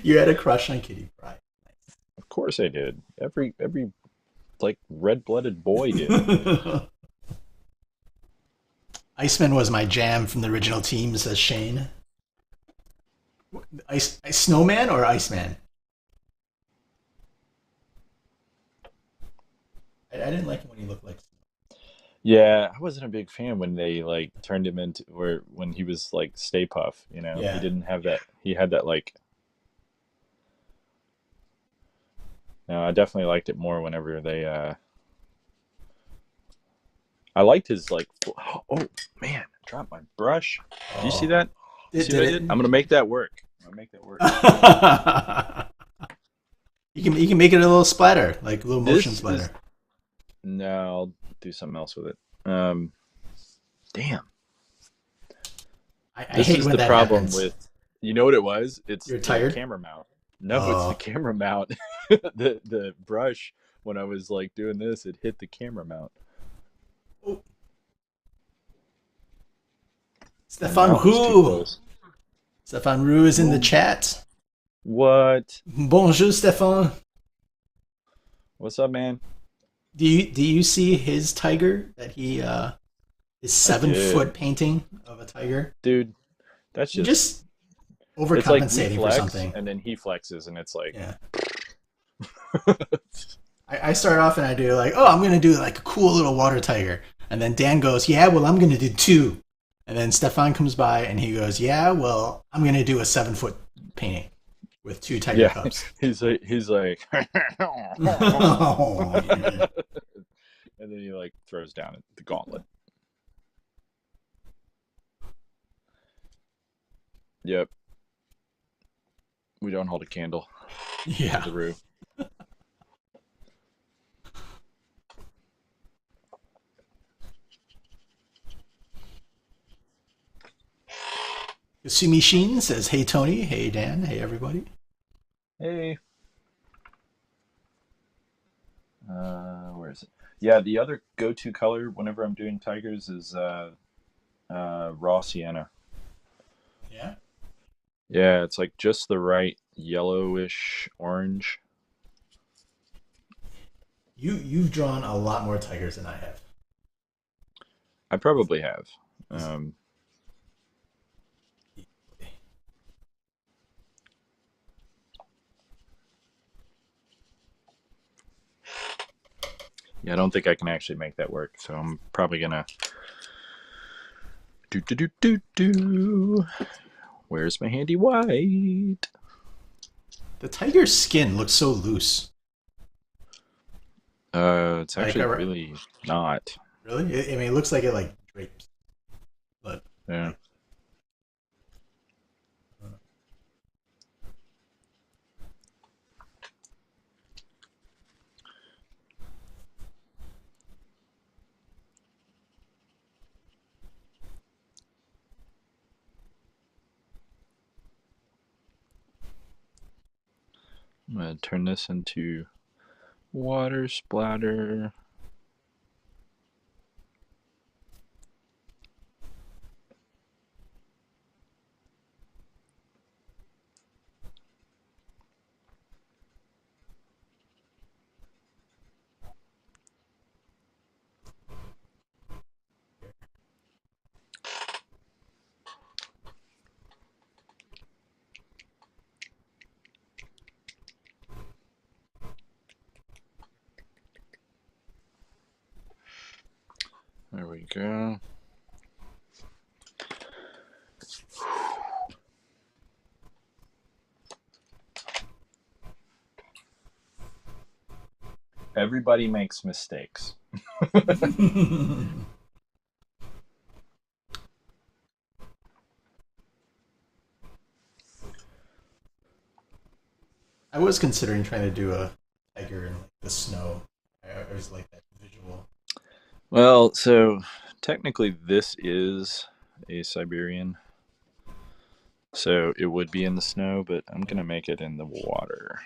had a crush on kitty pride. Of course, I did. Every like red-blooded boy did. Iceman was my jam from the original team, says Shane. Snowman or Iceman? I didn't like him when he looked like. Yeah, I wasn't a big fan when they like turned him into, or when he was like Stay Puff. You know, he Yeah. didn't have that. He had that like. No, I definitely liked it more whenever they. I liked his like. Oh man, I dropped my brush. Do you see Oh, that? it See what did I it. did? I'm gonna make that work. I'm gonna make that work. You can make it a little splatter, like a little motion This is splatter. no. I'll do something else with it. Um, damn. I This hate is when the that problem happens. with. You know what it was? It's You're the tired. camera mount. No, it's the Oh, camera mount. The brush when I was like doing this, it hit the camera mount. oh. The Stefan mount was too Roux. close. Stefan Roux is in the Whoa. chat. What? Bonjour, Stefan. What's up, man? Do you see his tiger that he his I 7 foot did, painting of a tiger? dude. That's He just. just It's like we overcompensating for flex, something. and then he flexes, and it's like. Yeah. I start off and I do like, oh, I'm gonna do like a cool little water tiger, and then Dan goes, yeah, well, I'm gonna do two, and then Stefan comes by and he goes, yeah, well, I'm gonna do a 7 foot painting with two tiger Yeah, cubs. he's like, Oh, yeah. and then he like throws down the gauntlet. Yep, we don't hold a candle to Yeah. the Roo. Kasumi Sheen says, hey Tony, hey Dan, hey everybody. Hey, where is it? Yeah, the other go-to color whenever I'm doing tigers is raw sienna. Yeah. Yeah, it's like just the right yellowish orange. You've drawn a lot more tigers than I have. I probably have. Is- Yeah, I don't think I can actually make that work, so I'm probably gonna do do do do do. Where's my handy white? The tiger's skin looks so loose. It's Like, actually really not. really? I mean, it looks like it like drapes, but Yeah. I'm gonna turn this into water splatter. There we go. Everybody makes mistakes. I was considering trying to do a tiger in like the snow. I always like that visual. Well, so technically this is a Siberian. So it would be in the snow, but I'm gonna make it in the water.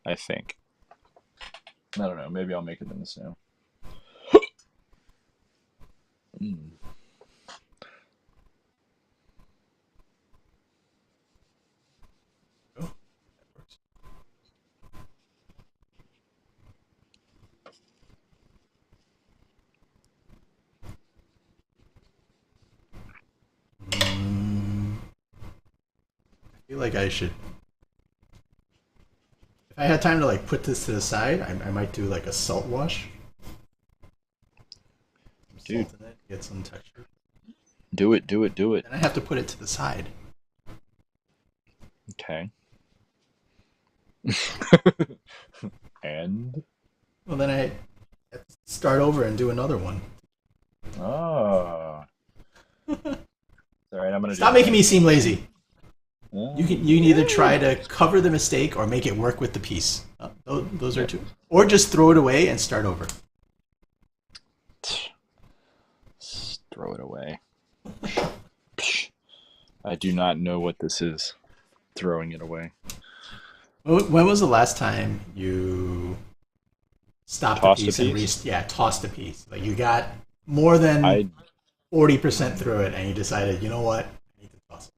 I think. I don't know. Maybe I'll make it in the snow. Mm. Oh, that works. I feel like I should. If I had time to like put this to the side, I might do like a salt wash. Some Dude, salt in it, get some texture. do it, do it, do it. Then I have to put it to the side. Okay. And Well, then I have to start over and do another one. oh, all right. I'm gonna do Stop the making same me seem lazy. thing. You can either try to cover the mistake or make it work with the piece. Those are two. Or just throw it away and start over. Just throw it away. I do not know what this is. Throwing it away. When was the last time you stopped a Tossed a piece and piece? tossed a piece? Like you got more than I 40% through it and you decided, you know what? I need to toss it.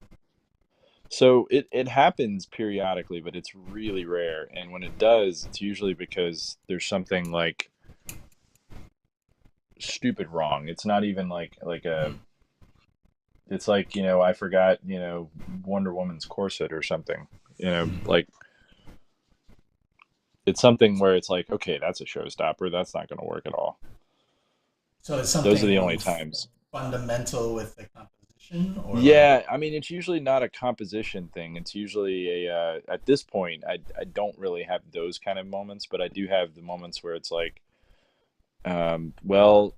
So it happens periodically, but it's really rare. And when it does, it's usually because there's something like stupid wrong. It's not even like a. It's like I forgot Wonder Woman's corset or something. Like it's something where it's like, okay, that's a showstopper. That's not going to work at all. So it's Those are the something only times. fundamental with the composition or like, Yeah, I mean, it's usually not a composition thing. It's usually a at this point, I don't really have those kind of moments, but I do have the moments where it's like, well,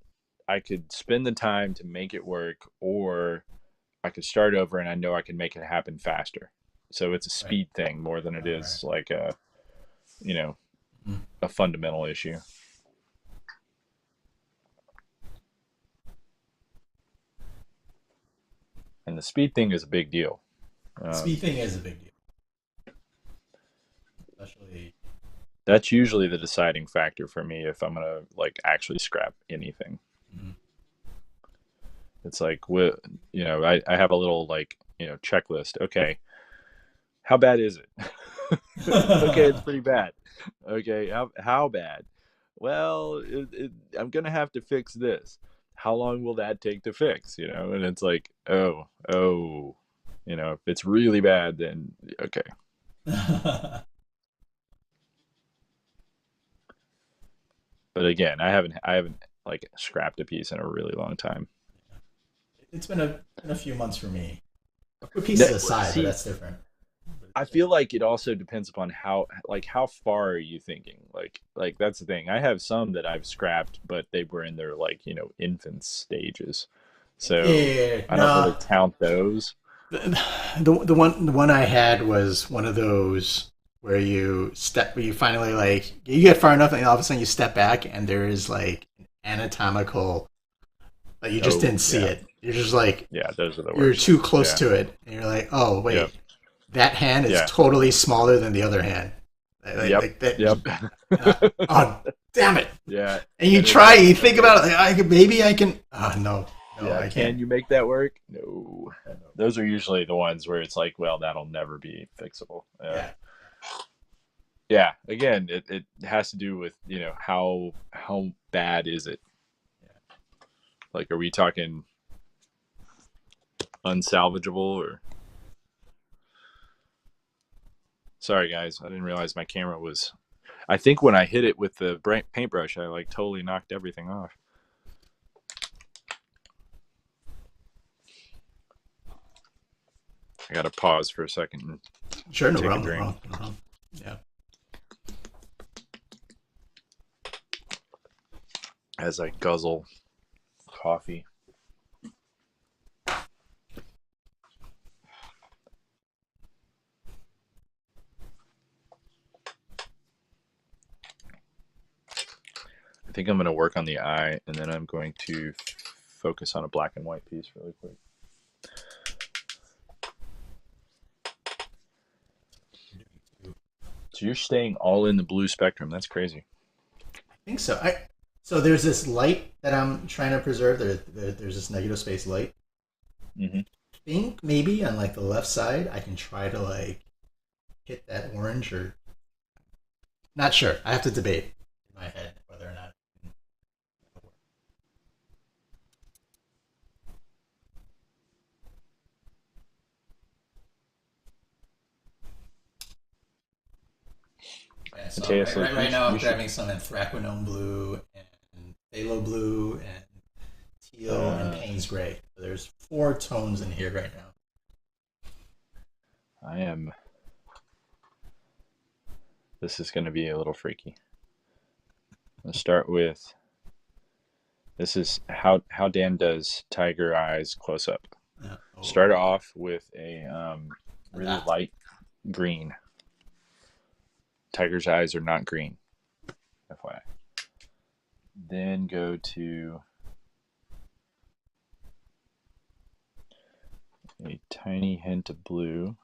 I could spend the time to make it work, or I could start over and I know I can make it happen faster. So it's a right, speed thing more than it right. is like you know, Mhm. a fundamental issue. And the speed thing is a big deal. Speed thing is a big deal. Especially That's usually the deciding factor for me if I'm gonna like actually scrap anything. mhm. It's like, I have a little like, checklist. Okay, how bad is it? Okay, it's pretty bad. Okay, how bad? Well, I'm gonna have to fix this. How long will that take to fix? And it's like, oh, if it's really bad, then okay. But again, I haven't like scrapped a piece in a really long time. It's been a few months for me. I put pieces aside, but See, that's different. But I feel like it also depends upon how far are you thinking? Like that's the thing. I have some that I've scrapped, but they were in their like, infant stages. So yeah, I don't really no. count those. The one I had was one of those where you finally like you get far enough and all of a sudden you step back and there is like an anatomical like you just Oh, didn't see yeah. it. You're just like Yeah, those are the you're worst. too close Yeah. to it and you're like, oh Yep. wait, that hand is Yeah. totally smaller than the other hand. Yep. Like that. Yep. Oh damn it! Yeah. And you And try, you think okay. about it. Like, maybe I can. Oh no, no, Yeah, I can't. can you make that work? No. Those are usually the ones where it's like, well, that'll never be fixable. Yeah. Yeah, again, it has to do with, how bad is it? Like, are we talking unsalvageable or sorry guys, I didn't realize my camera was I think when I hit it with the paintbrush, I like totally knocked everything off. I got to pause for a second and Sure, no take a problem, no drink problem, no problem. Yeah. as I guzzle coffee. I think I'm going to work on the eye and then I'm going to focus on a black and white piece really quick. So you're staying all in the blue spectrum. That's crazy. think so. So there's this light that I'm trying to preserve. There's this negative space light. Hmm. I think maybe on like the left side, I can try to like hit that orange or not sure. I have to debate in my head whether or not. Yeah, so Mateus, look, right now I'm you should. grabbing some anthraquinone blue and phthalo blue and teal and Uh, Payne's gray. So there's four tones in here right now. I am. This is going to be a little freaky. Let's start with. This is how Dan does tiger eyes close up. Start Oh, off with a really that. light green. Tiger's eyes are not green, FYI. Then go to a tiny hint of blue.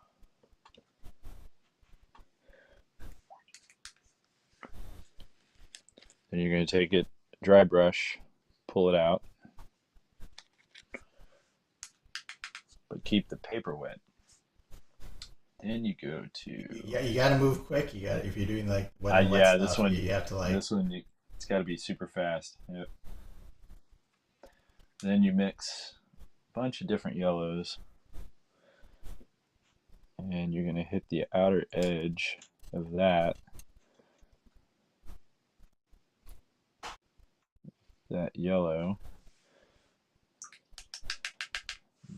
Then you're going to take it, dry brush, pull it out, but keep the paper wet. Then you go to Yeah, you got to move quick. You got if you're doing like wet and wet yeah, this stuff, one you have to like. it's got to be super fast. Yep. Then you mix a bunch of different yellows, and you're going to hit the outer edge of that yellow.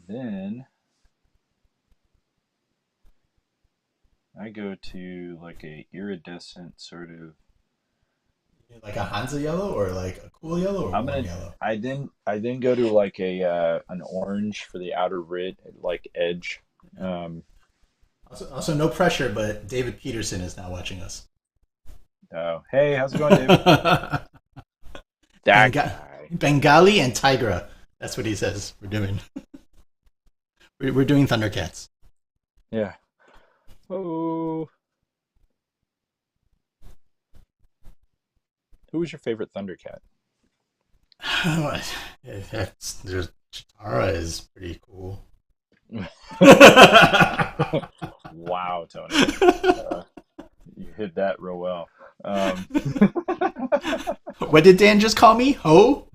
Then I go to like a iridescent sort of. Like a Hansa yellow or like a cool yellow or I'm warm gonna. yellow. I then go to like a an orange for the outer rid like edge. Um, Also, no pressure, but David Peterson is now watching us. oh, hey, how's it going, David? That guy. Bengali and Tigra. That's what he says. We're doing. We're doing Thundercats. Yeah. Oh. Who was your favorite Thundercat? Chitara is pretty cool. Wow, Tony. You hit that real well. What did Dan just call me? Ho?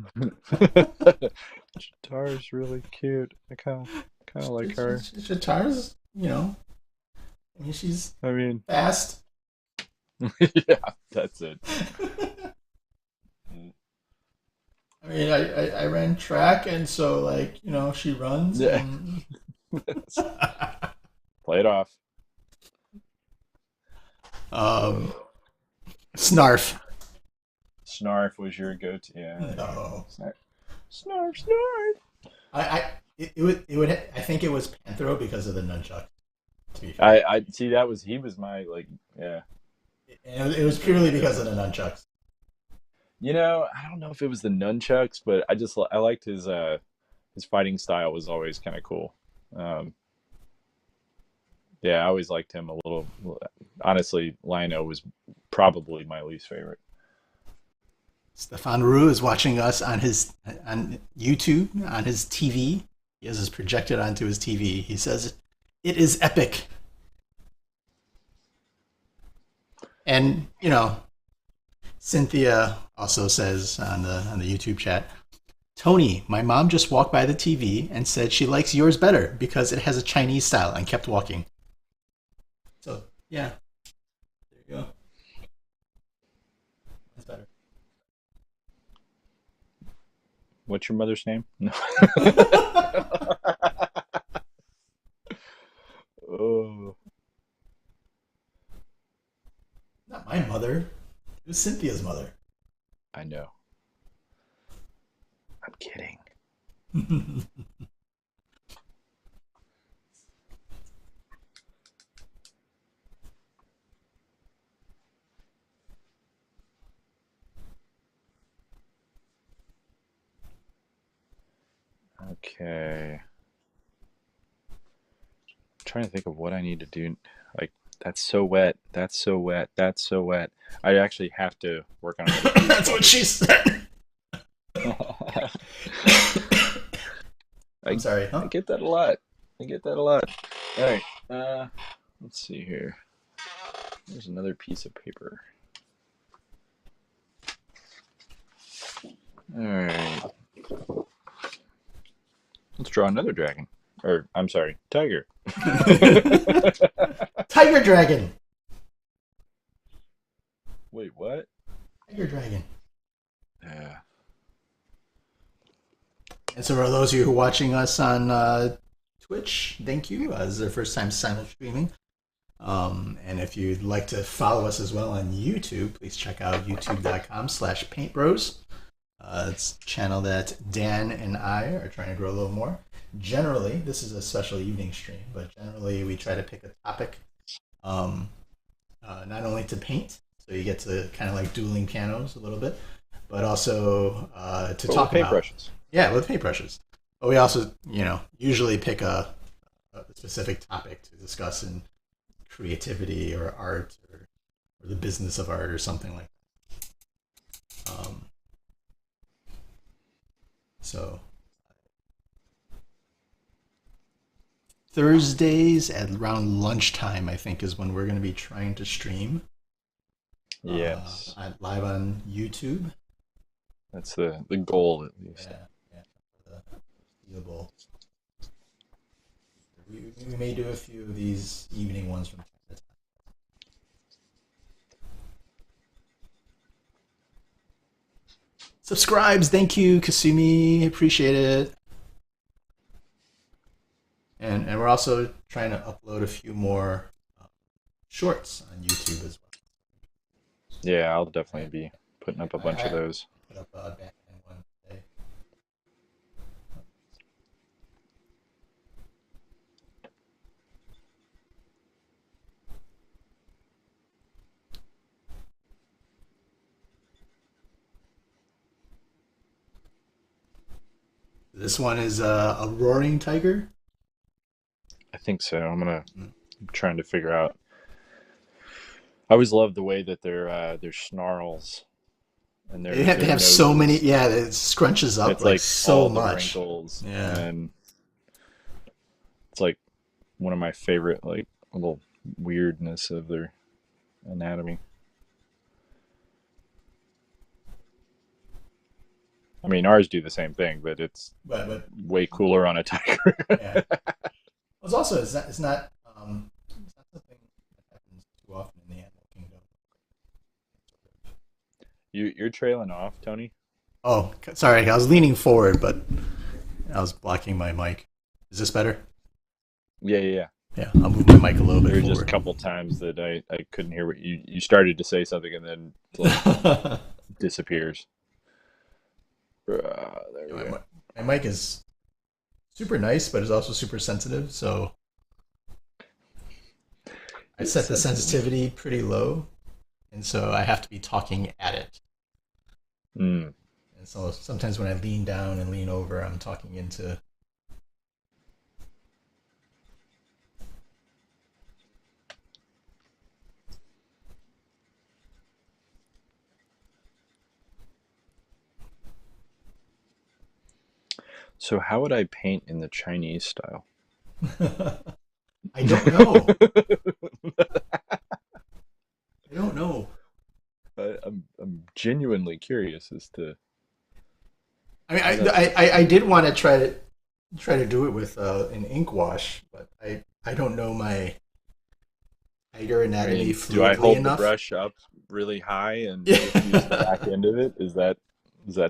Chitara's really cute. I kind of like her. Chitara's, I mean, she's I mean, fast. yeah, that's it. I mean, I ran track, and so like she runs. Yeah. And... Play it off. Snarf. Snarf was your go-to. Yeah. No. Snarf. It would I think it was Panthro because of the nunchuck. To be fair. I see he was my like yeah. It was purely because of the nunchucks. I don't know if it was the nunchucks, but I liked his fighting style was always kind of cool. Yeah, I always liked him a little. Honestly, Lino was probably my least favorite. Stefan Rue is watching us on YouTube on his TV. He has this projected onto his TV. He says, "It is epic." And Cynthia also says on the YouTube chat, Tony, my mom just walked by the TV and said she likes yours better because it has a Chinese style and kept walking. So yeah, there you go. That's better. What's your mother's name? No. Oh. Not my mother. It was Cynthia's mother. I know. I'm kidding. Okay. I'm trying to think of what I need to do. Like, That's so wet. That's so wet. That's so wet. I actually have to work on another piece That's while what we. she said. I'm I sorry, I huh? get that a lot. I get that a lot. All right. Let's see here. There's another piece of paper. All right. Let's draw another dragon. Or I'm sorry, tiger. Tiger Dragon. Wait, what? Tiger Dragon. Yeah. And so, for those of you who are watching us on Twitch, thank you. This is our first time simul streaming. And if you'd like to follow us as well on YouTube, please check out youtube.com/paintbros. It's a channel that Dan and I are trying to grow a little more. Generally, this is a special evening stream, but generally we try to pick a topic not only to paint, so you get to kind of like dueling pianos a little bit, but also to talk about paintbrushes. yeah, with paintbrushes. But we also, usually pick a specific topic to discuss in creativity or art or the business of art or something like that. So Thursdays at around lunchtime, I think, is when we're going to be trying to stream Yes. live on YouTube. That's the goal, at least. Yeah, for the foreseeable. We may do a few of these evening ones from time to time. Subscribes, thank you, Kasumi. Appreciate it. And we're also trying to upload a few more shorts on YouTube as well. Yeah, I'll definitely be putting up a bunch of I those. put up a Batman one today. This one is a roaring tiger. I think so. I'm trying to figure out. I always love the way that their snarls and They have to their have so many. noses. Yeah, it scrunches up It's like like so all the much. wrinkles, Yeah. and it's like one of my favorite like little weirdness of their anatomy. I mean, ours do the same thing, but it's But way cooler on a tiger. yeah. It's also it's not something that happens too often in the animal kingdom. You're trailing off, Tony. Oh, sorry, I was leaning forward, but I was blocking my mic. Is this better? Yeah. Yeah, I'll move my mic a little bit There were just a forward. couple times that I couldn't hear what you started to say something and then like disappears. There we go. My mic is super nice, but it's also super sensitive. So I set the sensitivity pretty low, and so I have to be talking at it. Mm. And so sometimes when I lean down and lean over, I'm talking into. So how would I paint in the Chinese style? I don't know. I don't know. I'm genuinely curious as to. I mean, I did want to try to do it with an ink wash, but I don't know my tiger anatomy Do I fluidly hold enough. the brush up really high and just use the back end of it? Is that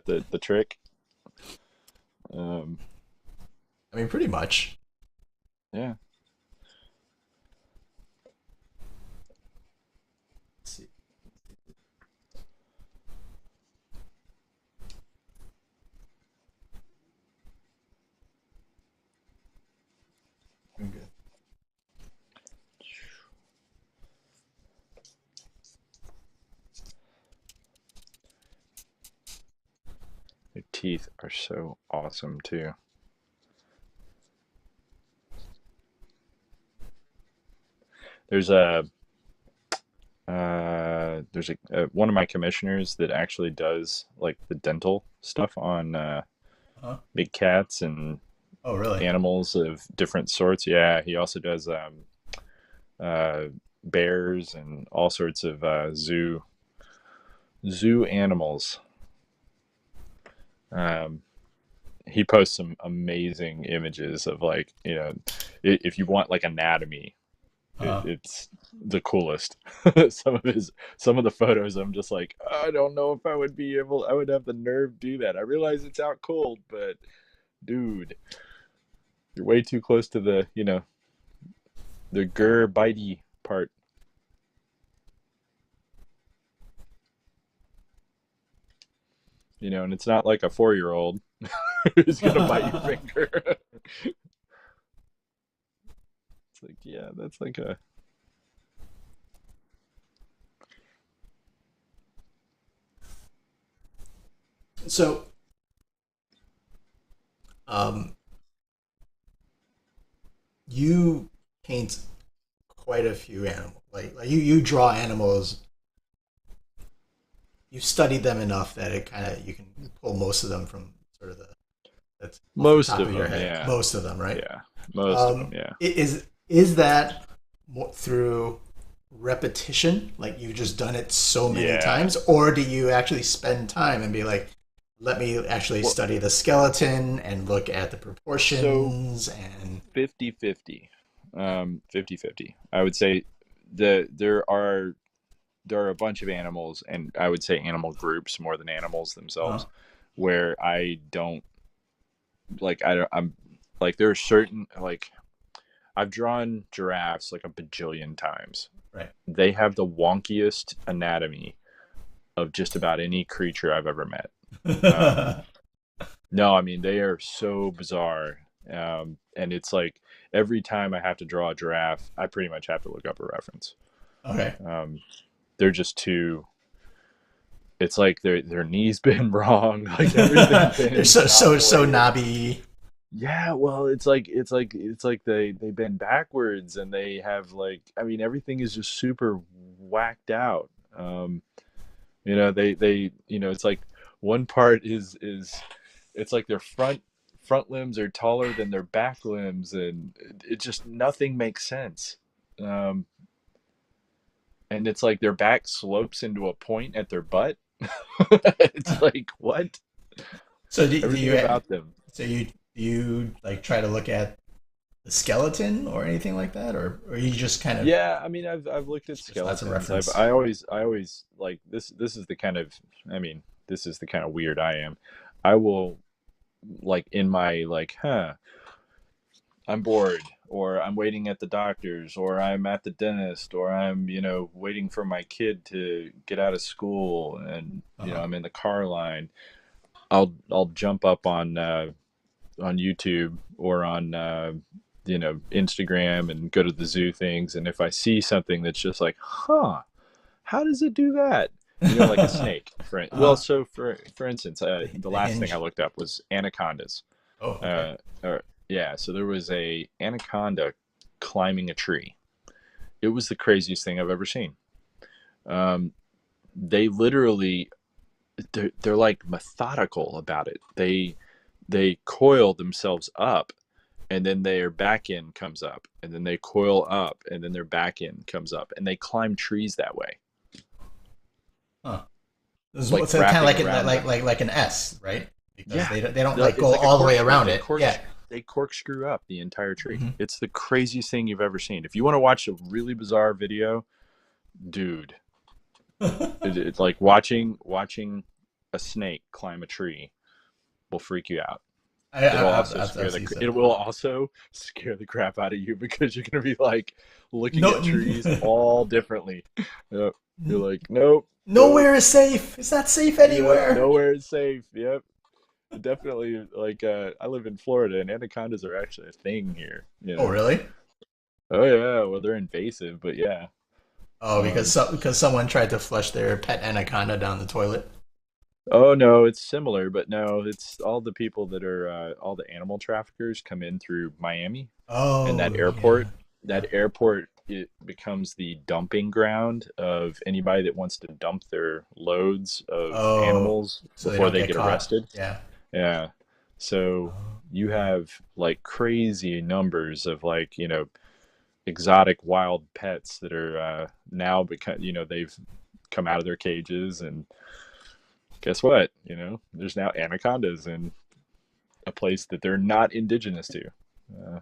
the trick? I mean, pretty much. Yeah. Let's see. I'm good. Their teeth are so awesome too. There's a There's one of my commissioners that actually does like the dental stuff on Huh? big cats and Oh, really? animals of different sorts. Yeah, he also does uh, bears and all sorts of zoo animals. Um, he posts some amazing images of like if you want like anatomy, Uh, it's the coolest. Some of the photos, I'm just like, I don't know if I would have the nerve to do that. I realize it's out cold, but dude, you're way too close to the bitey part, and it's not like a 4-year-old who's gonna bite your finger. It's like, yeah, that's like a so, um, you paint quite a few animals. Like you draw animals. You studied them enough that it kind of you can pull most of them from sort of the that's off the most top of of your them, head. yeah, Most of them, right? yeah, most of them, yeah. Is that through repetition? Like you've just done it so many Yeah. times, or do you actually spend time and be like, let me actually Well, study the skeleton and look at the so proportions and 50-50. 50-50. I would say there are a bunch of animals, and I would say animal groups more than animals uh, themselves, where I don't like. I'm like there are certain like I've drawn giraffes like a bajillion times. right. They have the wonkiest anatomy of just about any creature I've ever met. Um, no, I mean they are so bizarre, and it's like every time I have to draw a giraffe, I pretty much have to look up a reference. Okay. Um, they're just too. It's like their knees been wrong, like everything They're been not so the way. knobby. Yeah, well, it's like they bend backwards, and they have like, I mean, everything is just super whacked out. It's like one part is it's like their front limbs are taller than their back limbs, and it just nothing makes sense. Um, and it's like their back slopes into a point at their butt. It's like what? So do Everything you about them. so you like try to look at the skeleton or anything like that, or you just kind of Yeah, I mean, I've looked at just as a skeletons. reference? I always like this. This is the kind of, I mean, this is the kind of weird I am. I will like in my like, I'm bored, or I'm waiting at the doctor's, or I'm at the dentist, or I'm waiting for my kid to get out of school, and Uh-huh. I'm in the car line. I'll jump up on YouTube or on Instagram and go to the zoo things. And if I see something that's just like, huh, how does it do that? Like a snake. Uh-huh. For instance, the The last thing I hinge. looked up was anacondas. Oh, okay. Uh, yeah, so there was a anaconda climbing a tree. It was the craziest thing I've ever seen. Um, they literally they're like methodical about it. They coil themselves up, and then their back end comes up, and then they coil up, and then their back end comes up, and they climb trees that way, Huh. This like is kind of wrapping like around them. like an S, right? Because Yeah, they don't like it's go like a all the way corkscrew. around it. Yeah. They corkscrew up the entire tree. Hmm. It's the craziest thing you've ever seen. If you want to watch a really bizarre video, dude, it's like watching a snake climb a tree will freak you out. I've seen It some. will also scare the crap out of you, because you're gonna be like looking No, at trees all differently. Yep. You're like, nope, nope, nowhere is safe. It's not safe yep, anywhere. nowhere is safe. Yep, definitely. Like, I live in Florida, and anacondas are actually a thing here. Oh, really? Oh yeah, well they're invasive, but yeah. Oh, Um, because someone tried to flush their pet anaconda down the toilet. oh no, it's similar, but no, it's all the people that are all the animal traffickers come in through Miami, and that Oh, yeah. airport, Yeah. that airport. it becomes the dumping ground of anybody that wants to dump their loads of Oh, animals so they before don't they get get caught. arrested. Yeah. Yeah. So Oh. you have like crazy numbers of like, exotic wild pets that are now because, they've come out of their cages, and guess what? There's now anacondas in a place that they're not indigenous to. Uh,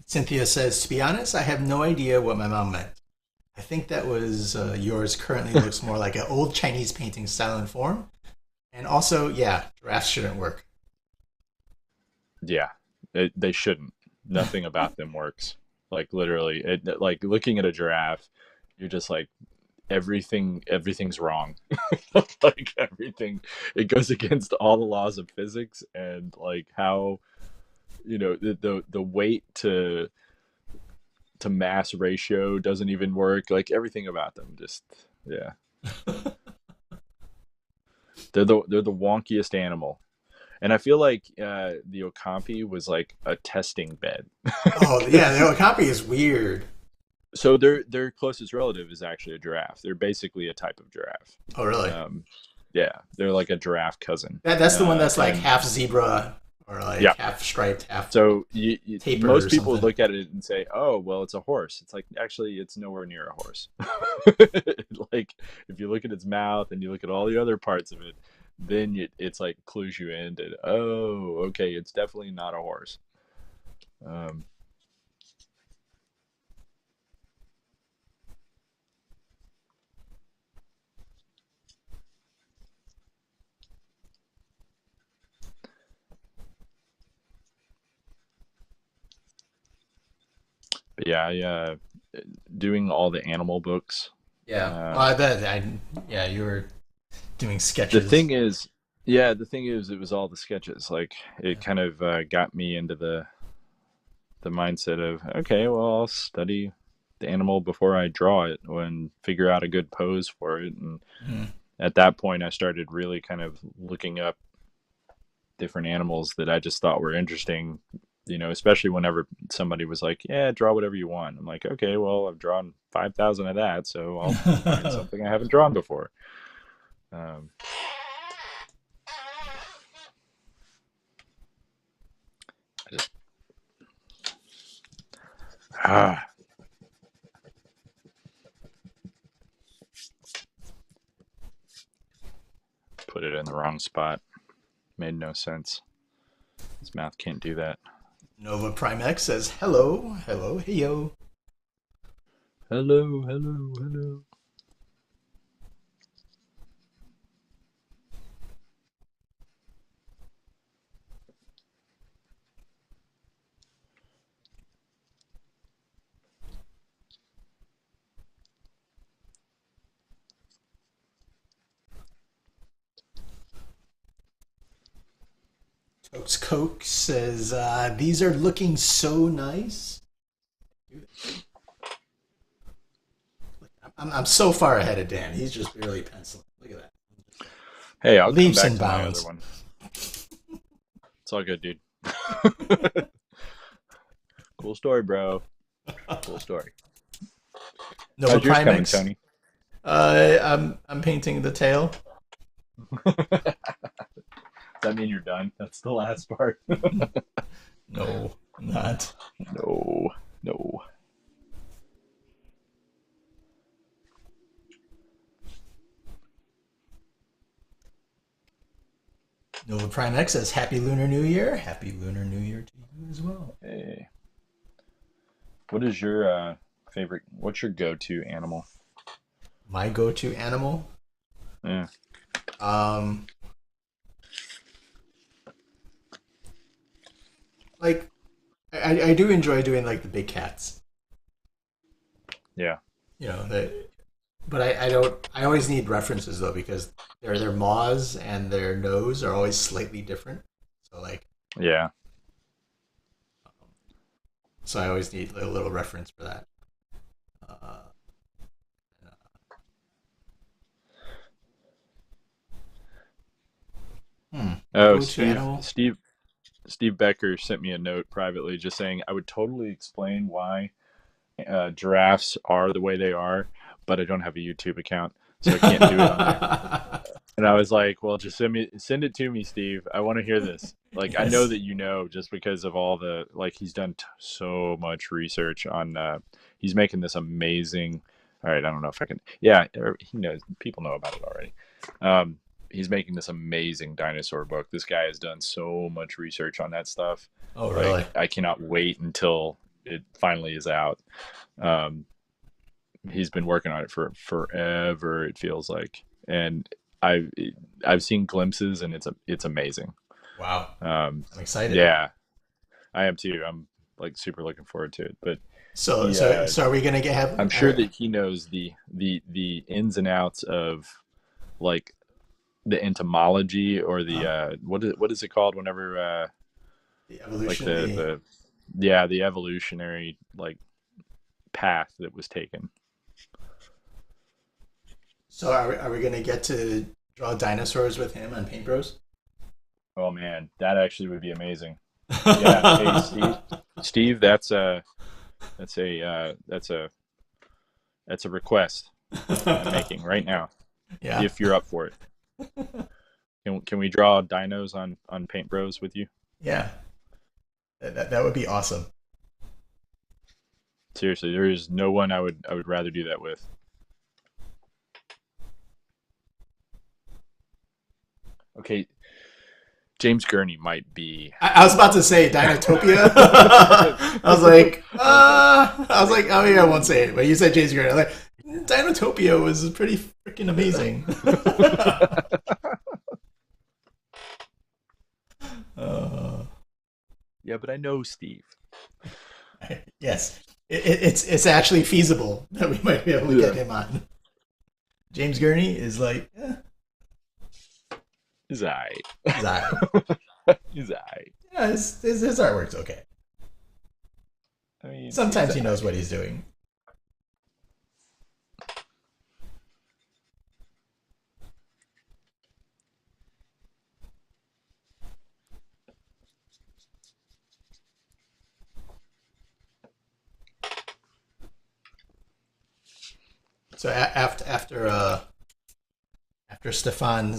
Cynthia says, to be honest, I have no idea what my mom meant. I think that was yours currently looks more like an old Chinese painting style and form. And also, yeah, giraffes shouldn't work. yeah, they shouldn't. Nothing about them works. Like literally, like looking at a giraffe, you're just like everything's wrong. Like everything, it goes against all the laws of physics, and like how the weight to mass ratio doesn't even work. Like everything about them, just yeah, they're the wonkiest animal. And I feel like the Okampi was like a testing bed. Oh, yeah, the Okapi is weird. So their closest relative is actually a giraffe. They're basically a type of giraffe. Oh, really? Um, yeah, they're like a giraffe cousin. That's the one that's like And half zebra or like yeah, half striped, half so tapered most or people something. look at it and say, "Oh, well, it's a horse." It's like actually, it's nowhere near a horse. Like if you look at its mouth and you look at all the other parts of it, then it's like clues you in to, oh, okay, it's definitely not a horse. Um, but yeah, doing all the animal books. Yeah. Uh, Oh, yeah, you were doing the sketches. thing is, yeah, the thing is, it was all the sketches. Like it Yeah. kind of got me into the mindset of, okay, well, I'll study the animal before I draw it and figure out a good pose for it. And Mhm. at that point, I started really kind of looking up different animals that I just thought were interesting. Especially whenever somebody was like, "Yeah, draw whatever you want." I'm like, "Okay, well, I've drawn 5,000 of that, so I'll find something I haven't drawn before." Um, I just ah, put it in the wrong spot. Made no sense. His mouth can't do that. Nova Prime X says, hello, hello, hey yo. Hello, hello, hello. Tokes Coke says, these are looking so nice. I'm so far ahead of Dan. He's just barely penciling. Look at that. Hey, I'll come Leaps back and to my other bounds. one. It's all good, dude. Cool story, bro. Cool story. Nova How's yours Prime coming, X. Tony? I'm painting the tail. Does that mean you're done? That's the last part. No, I'm not. No, no. Nova Prime X says, Happy Lunar New Year. Happy Lunar New Year to you as well. Hey, what is your favorite? What's your go-to animal? My go to animal. Yeah, Um, like, I do enjoy doing like the big cats. yeah, You know, but I don't. I always need references though because their maws and their nose are always slightly different. So like, yeah. so I always need a little reference for that. Uh, Oh, go to Steve, animal. Steve, Steve Becker sent me a note privately just saying I would totally explain why giraffes are the way they are, but I don't have a YouTube account, so I can't do it on there. And I was like, well, just send it to me, Steve. I want to hear this. Like, I know Yes. that just because of all the, like, he's done so much research on, he's making this amazing, all right, I don't know if I can, yeah, he knows, people know about it already. He's making this amazing dinosaur book. This guy has done so much research on that stuff. Oh, really? Like, I cannot wait until it finally is out. Um, he's been working on it for forever, it feels like. And I've I've seen glimpses, and it's amazing. Wow. Um, I'm excited. yeah, I am too. I'm like super looking forward to it. But So, he, so are we gonna have? I'm sure that he knows the ins and outs of like the entomology or the what is it called whenever the like evolution. the evolutionary like path that was taken. So are we gonna get to draw dinosaurs with him on Paint Bros? Oh man, that actually would be amazing. Yeah, hey Steve, that's a request I'm making right now. Yeah. If you're up for it, can we draw dinos on Paint Bros with you? Yeah. That would be awesome. Seriously, there is no one I would rather do that with. Okay, James Gurney might be. I was about to say Dinotopia. I was like, oh yeah, I won't say it. But you said James Gray. I was like, Dinotopia was pretty freaking amazing. uh, Yeah, but I know Steve. yes, it's actually feasible that we might be able to get him on. James Gurney is like, He's alright. he's alright. He's alright. Yeah, his artwork's okay. I mean, Sometimes he knows what he's doing. So after Stefan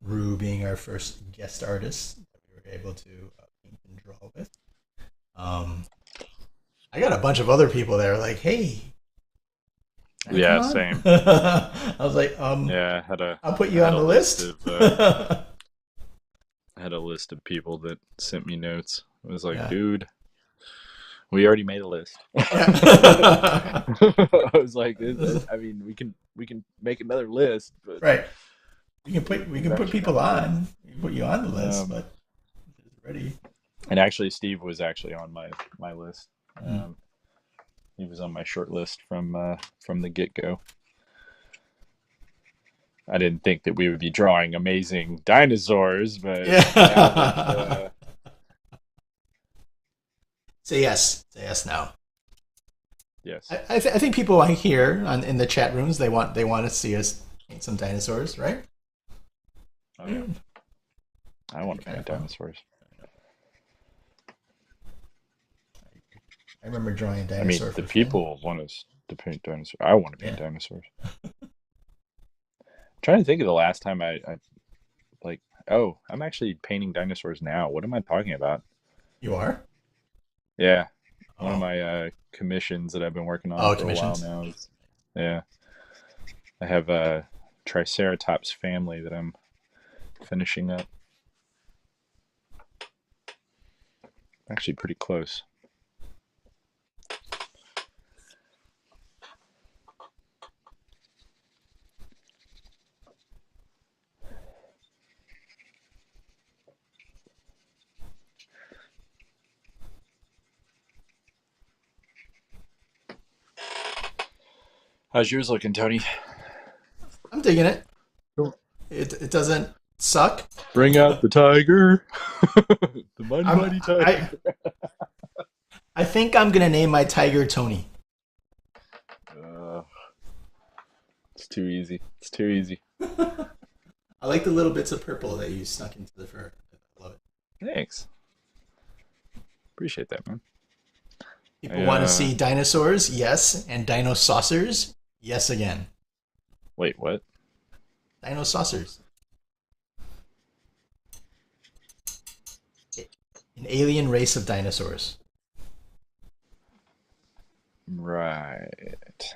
Rue being our first guest artist that we were able to paint and draw with, I got a bunch of other people there like, hey, yeah, same. I was like, Yeah, I'll put you on the list. I had a list of people that sent me notes. I was like, dude, we already made a list. I was like, I mean, we can make another list, but right. We can put people on. We can put you on the list, but it's ready. And actually, Steve was actually on my list. He was on my short list from the get-go. I didn't think that we would be drawing amazing dinosaurs, but yeah. Say yes now. Yes. I think people here in the chat rooms they want to see us paint some dinosaurs, right? Oh yeah. I want to paint dinosaurs. I remember drawing a dinosaur. I mean, the people want us to paint dinosaurs. I want to paint dinosaurs. I'm trying to think of the last time I like. Oh, I'm actually painting dinosaurs now. What am I talking about? You are? Yeah. One of my commissions that I've been working on for a while now. Yeah. I have a Triceratops family that I'm finishing up. Actually pretty close. How's yours looking, Tony? I'm digging it. Cool. It doesn't suck. Bring out the tiger. The mighty tiger. I think I'm gonna name my tiger Tony. It's too easy. It's too easy. I like the little bits of purple that you snuck into the fur. I love it. Thanks. Appreciate that, man. People want to see dinosaurs, yes, and dinosaurs, yes again. Wait, what? Dinosaurs. An alien race of dinosaurs. Right.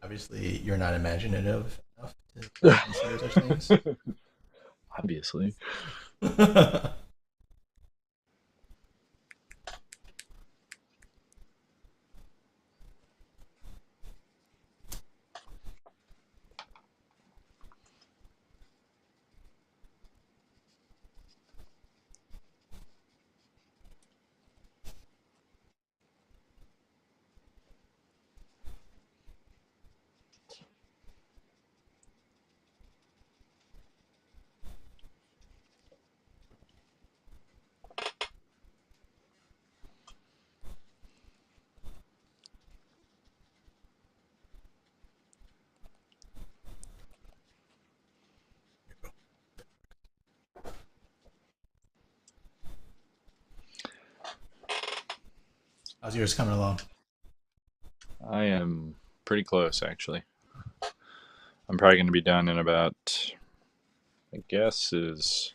Obviously, you're not imaginative enough to consider such things. Obviously. How's yours coming along? I am pretty close, actually. I'm probably going to be done in about, I guess, is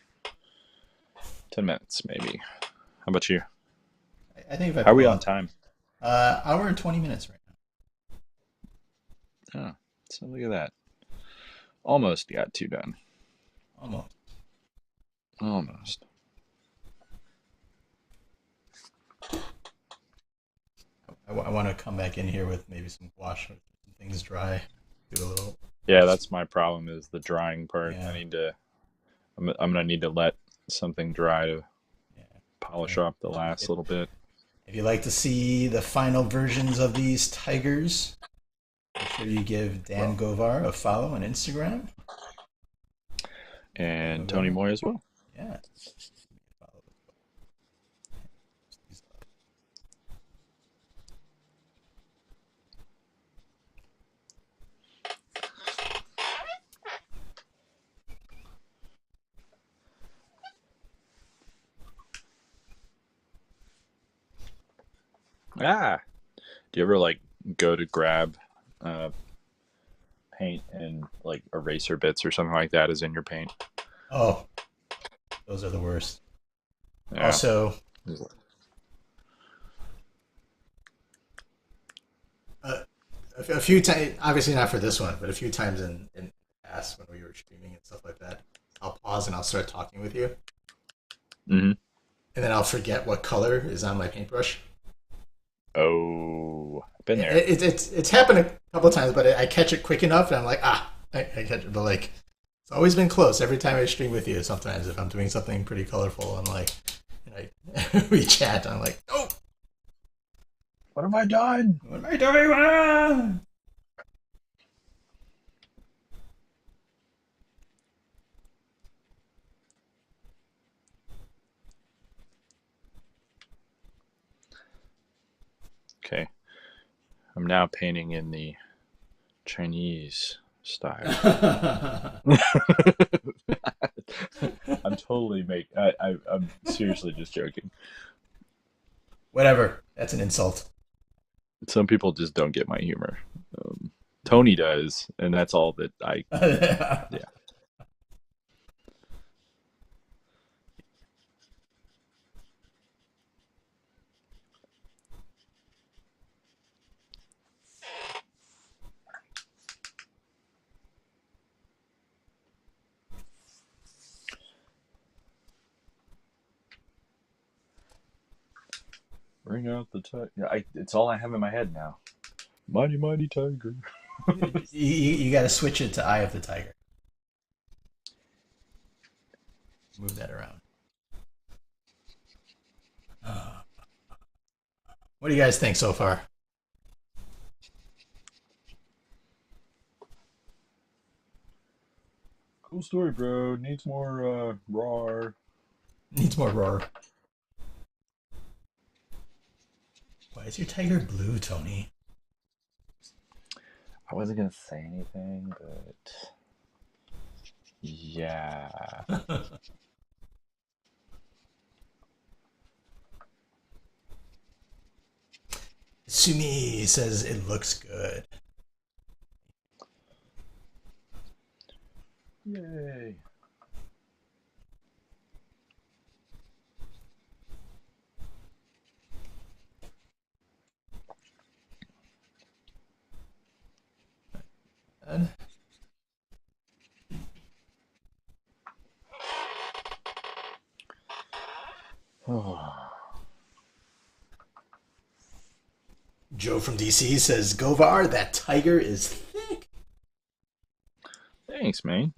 10 minutes, maybe. How about you? I think if I How are we pull on up, time? hour and 20 minutes right Oh, so look at that. Almost got two done. now. Almost. Almost. I want to come back in here with maybe some wash, some things dry. Do a little. Yeah, that's my problem is the drying part. Yeah. I'm gonna need to let something dry to Yeah. polish Yeah. off the last little bit. If you'd like to see the final versions of these tigers, make sure you give Dan Govar a follow on Instagram. And Tony Moy as well. Yeah. Ah, do you ever like go to grab uh, paint and like eraser bits or something like that is in your paint? Oh, those are the worst. Yeah. Also, a few times, obviously not for this one, but a few times in the past when we were streaming and stuff like that, I'll pause and I'll start talking with you. Mm-hmm. And then I'll forget what color is on my paintbrush. Oh, been there. It's happened a couple of times, but I catch it quick enough, and I'm like, I catch it. But like, it's always been close. Every time I stream with you, sometimes if I'm doing something pretty colorful, I'm like, we chat. I'm like, oh, What have I done? what am I doing? Ah! Okay, I'm now painting in the Chinese style. I'm totally I'm seriously just joking. Whatever. That's an insult. Some people just don't get my humor. Tony does, and that's all that I. Yeah. Bring out the tiger. Yeah, it's all I have in my head now. Mighty, mighty tiger. You got to switch it to Eye of the Tiger. Move that around. What do you guys think so far? Cool story, bro. Needs more raw. Needs more roar. Why is your tiger blue, Tony? I wasn't gonna say anything, but yeah. Sumi says it looks good. Yay. And Oh. Joe from DC says, Govar, that tiger is thick. Thanks, man.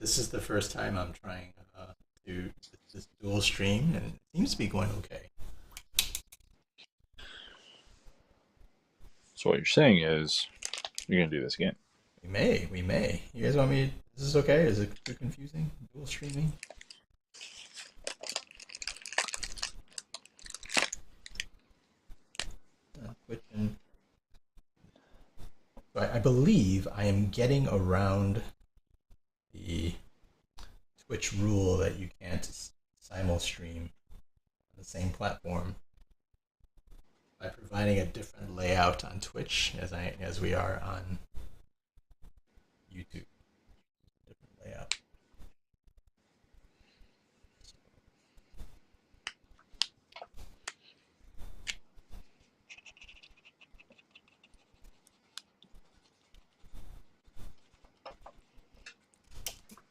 This is the first time I'm trying to this dual stream, and it seems to be going okay. So what you're saying is you're gonna do this again. We may. You guys want me? Is this okay? Is it too confusing? Dual streaming? Twitch and so I believe I am getting around the Twitch rule that you can't simul stream on the same platform by providing a different layout on Twitch as we are on YouTube. Different layout.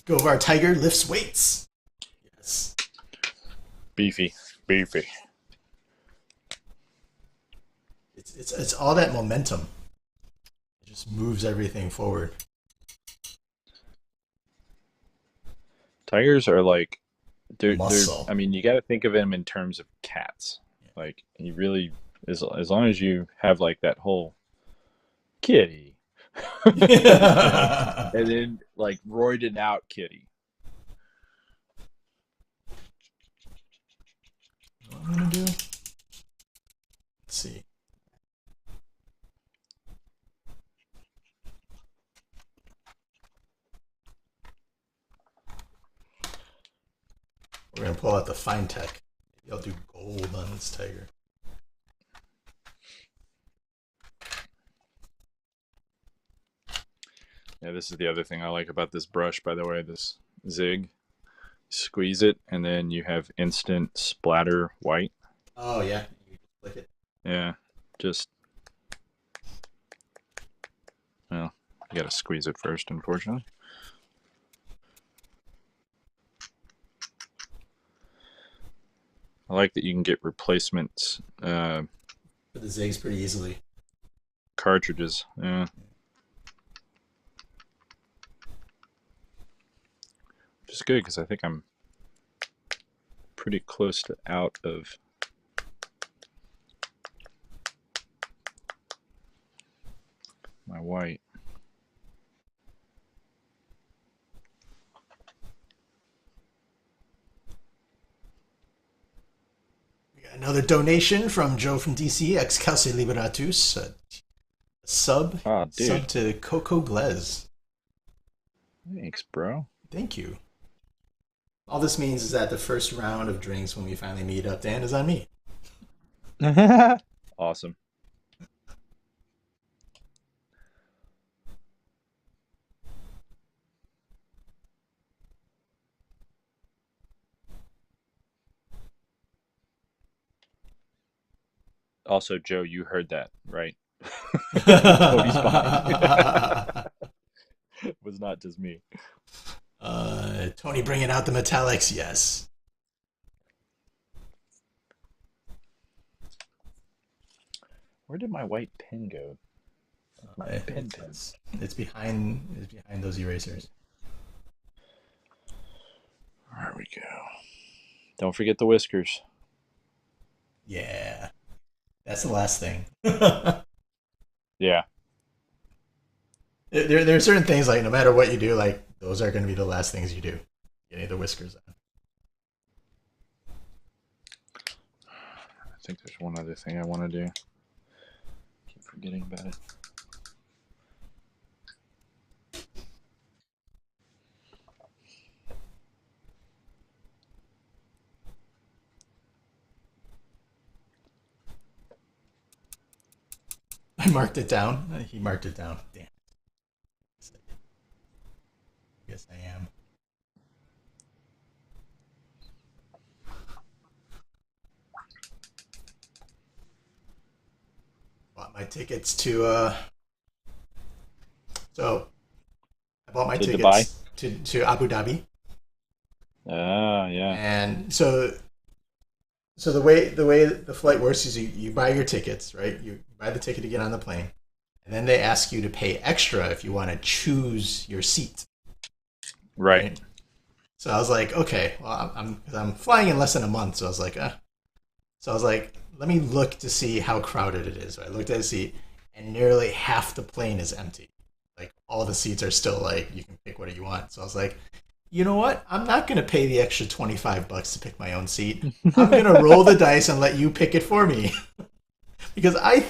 Govar Tiger lifts weights. Yes. Beefy. It's all that momentum. It just moves everything forward. Tigers are like they're Muscle. I mean, you got to think of them in terms of cats. Like you really as long as you have like that whole kitty. And then like roided out kitty. What I'm gonna do? Let's see. We're gonna pull out the fine tech. Maybe I'll do gold on this tiger. Yeah, this is the other thing I like about this brush, by the way, this Zig. Squeeze it, and then you have instant splatter white. Oh, yeah. You just click it. Yeah, just... Well, you gotta squeeze it first, unfortunately. I like that you can get replacements. For the Zigs pretty easily. Cartridges, yeah. Which is good, because I think I'm pretty close to out of my white. We got another donation from Joe from DC, ex Calce Liberatus. A sub to Coco Glez. Thanks, bro. Thank you. All this means is that the first round of drinks when we finally meet up, Dan, is on me. Awesome. Also, Joe, you heard that, right? Cody's behind. It was not just me. Tony bringing out the metallics, yes. Where did my white pen go? My pen. It's behind those erasers. There we go. Don't forget the whiskers. Yeah. That's the last thing. Yeah. There are certain things, like, no matter what you do, like, those are going to be the last things you do. Getting the whiskers on. I think there's one other thing I want to do. forgetting about it. I marked it down. He marked it down. Damn. I guess I am. Bought my tickets to so I bought my To Dubai? tickets to Abu Dhabi. Ah, yeah. And so the way the flight works is you buy your tickets, right? You buy the ticket to get on the plane, and then they ask you to pay extra if you want to choose your seat, Right. right? So I was like, okay, well, I'm flying in less than a month, so I was like, so I was like, let me look to see how crowded it is. So I looked at the seat, and nearly half the plane is empty. Like all the seats are still like you can pick what you want. So I was like, you know what? I'm not gonna pay the extra $25 to pick my own seat. I'm gonna roll the dice and let you pick it for me because I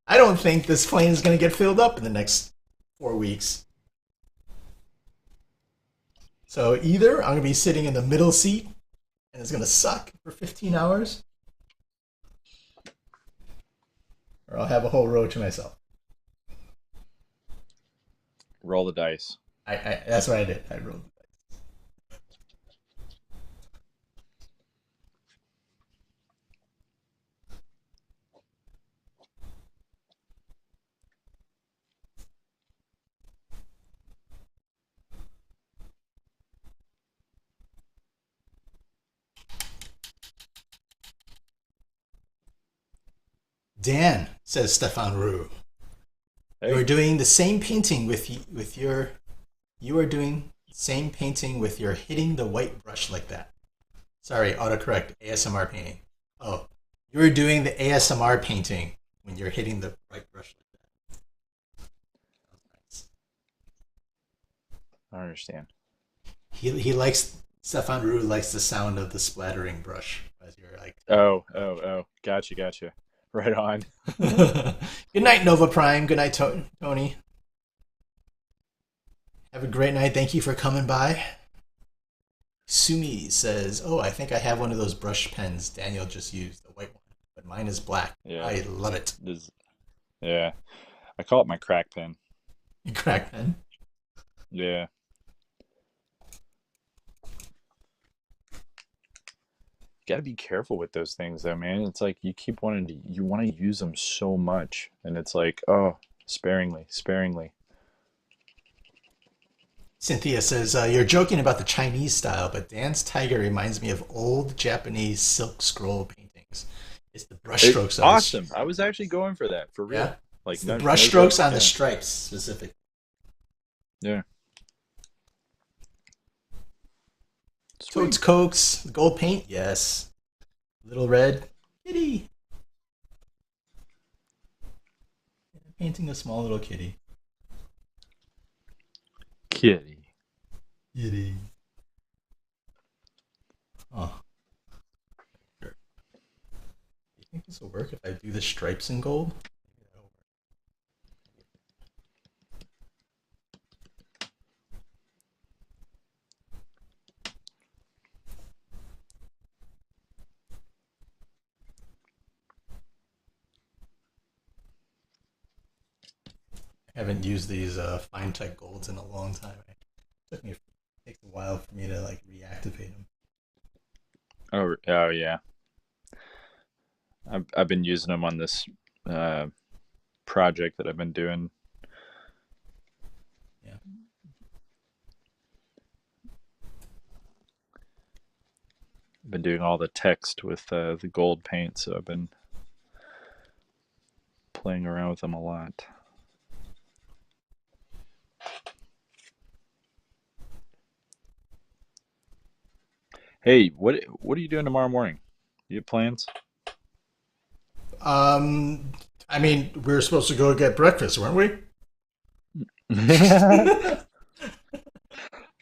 don't think this plane is gonna get filled up in the next 4 weeks. So either I'm gonna be sitting in the middle seat and it's gonna suck for 15 hours, or I'll have a whole row to myself. Roll the dice. I that's what I did. I rolled. Dan, says Stefan Rue. You are Hey. doing the same painting with your. You are doing same painting with your hitting the white brush like that. Sorry, autocorrect. ASMR painting. Oh, you are doing the ASMR painting when you're hitting the white brush like that. I understand. He likes Stefan Rue likes the sound of the splattering brush as you're like. Oh. Gotcha. Right on. Good night, Nova Prime. Good night, Tony. Have a great night. Thank you for coming by. Sumi says, "Oh, I think I have one of those brush pens Daniel just used, the white one, but mine is black. Yeah. I love it." This, yeah. I call it my crack pen. Crack pen. Yeah. Got to be careful with those things though, man. It's like you want to use them so much and it's like, oh, sparingly. Cynthia says, "You're joking about the Chinese style, but Dan's tiger reminds me of old Japanese silk scroll paintings. It's the brushstrokes on Awesome. I was actually going for that, for real. yeah, Like it's the no joke. brushstrokes on the Yeah. stripes specific. Yeah. Totes Sweet. Cokes, gold paint, yes. Little red kitty, painting a small little kitty. Kitty. Kitty. Oh, sure. You think this will work if I do the stripes in gold? I haven't used these fine type golds in a long time. It takes a while for me to like reactivate them. Oh yeah. I've been using them on this uh, project that I've been doing. Yeah. Been doing all the text with the gold paint, so I've been playing around with them a lot. Hey, what are you doing tomorrow morning? You have plans? I mean, we were supposed to go get breakfast, weren't we?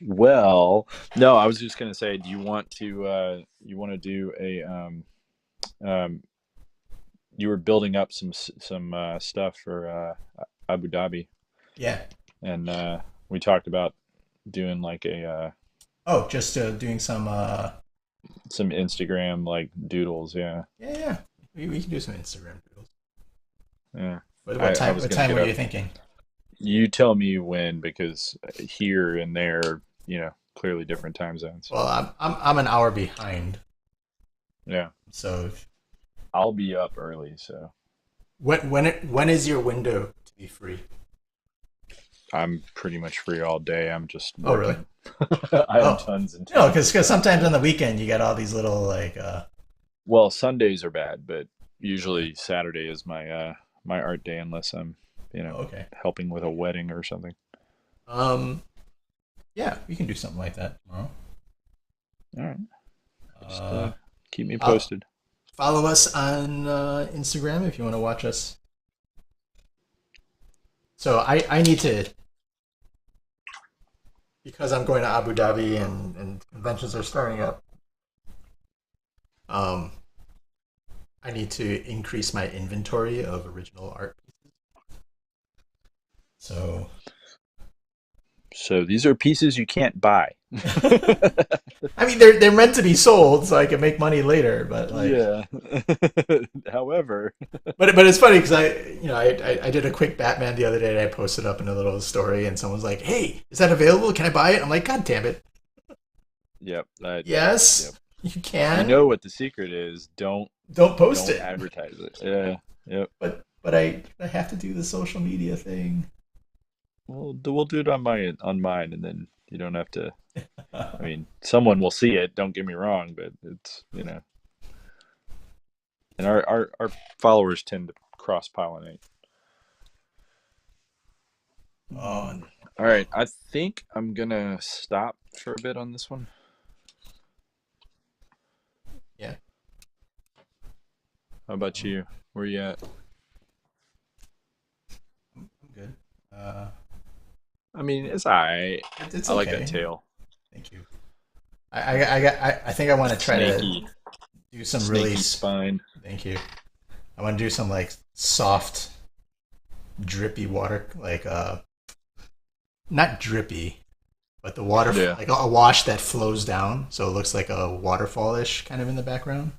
Well, no, I was just gonna say, do you want to do a um, you were building up some stuff for Abu Dhabi, Yeah. and we talked about doing like a Oh, just doing some. some Instagram like doodles. Yeah, Yeah, yeah. We can do some Instagram doodles. yeah. What I time? was What gonna time get were up. you thinking? You tell me when, because here and there, clearly different time zones. Well, I'm an hour behind. Yeah, So I'll be up early, so when is your window to be free? I'm pretty much free all day. I'm just Oh, really? working. I have Oh, tons and no, tons of because stuff. sometimes Yeah. on the weekend you got all these little like. Well, Sundays are bad, but Okay. usually Saturday is my art day, unless I'm, Oh, okay. helping with a wedding or something. Um. Yeah, we can do something like that tomorrow. All right, just Uh, keep me I'll posted. follow us on Instagram if you want to watch us. So I need to, because I'm going to Abu Dhabi and conventions are starting up. Um, I need to increase my inventory of original art. So So these are pieces you can't buy. I mean, they're meant to be sold so I can make money later. But like, Yeah. However, but it's funny because I did a quick Batman the other day and I posted up in a little story and someone's like, "Hey, is that available? Can I buy it?" I'm like, "God damn it, yep, yes, yep. you You can. know what the secret is. Don't post Don't it." advertise it. Yeah. Yep. But I have to do the social media thing. We'll do it on mine, and then you don't have to. I mean, someone will see it. Don't get me wrong, but it's and our followers tend to cross pollinate. Oh, All right, I think I'm gonna stop for a bit on this one. yeah. How about you? Where you at? I'm good. Uh, I mean, it's alright. it's I like that okay. tail. Thank you. I think I want to try to Snaky, do some really. snaky spine. Thank you. I want to do some like soft, drippy water, like not drippy, but the water Yeah. like a wash that flows down, so it looks like a waterfall-ish kind of in the background.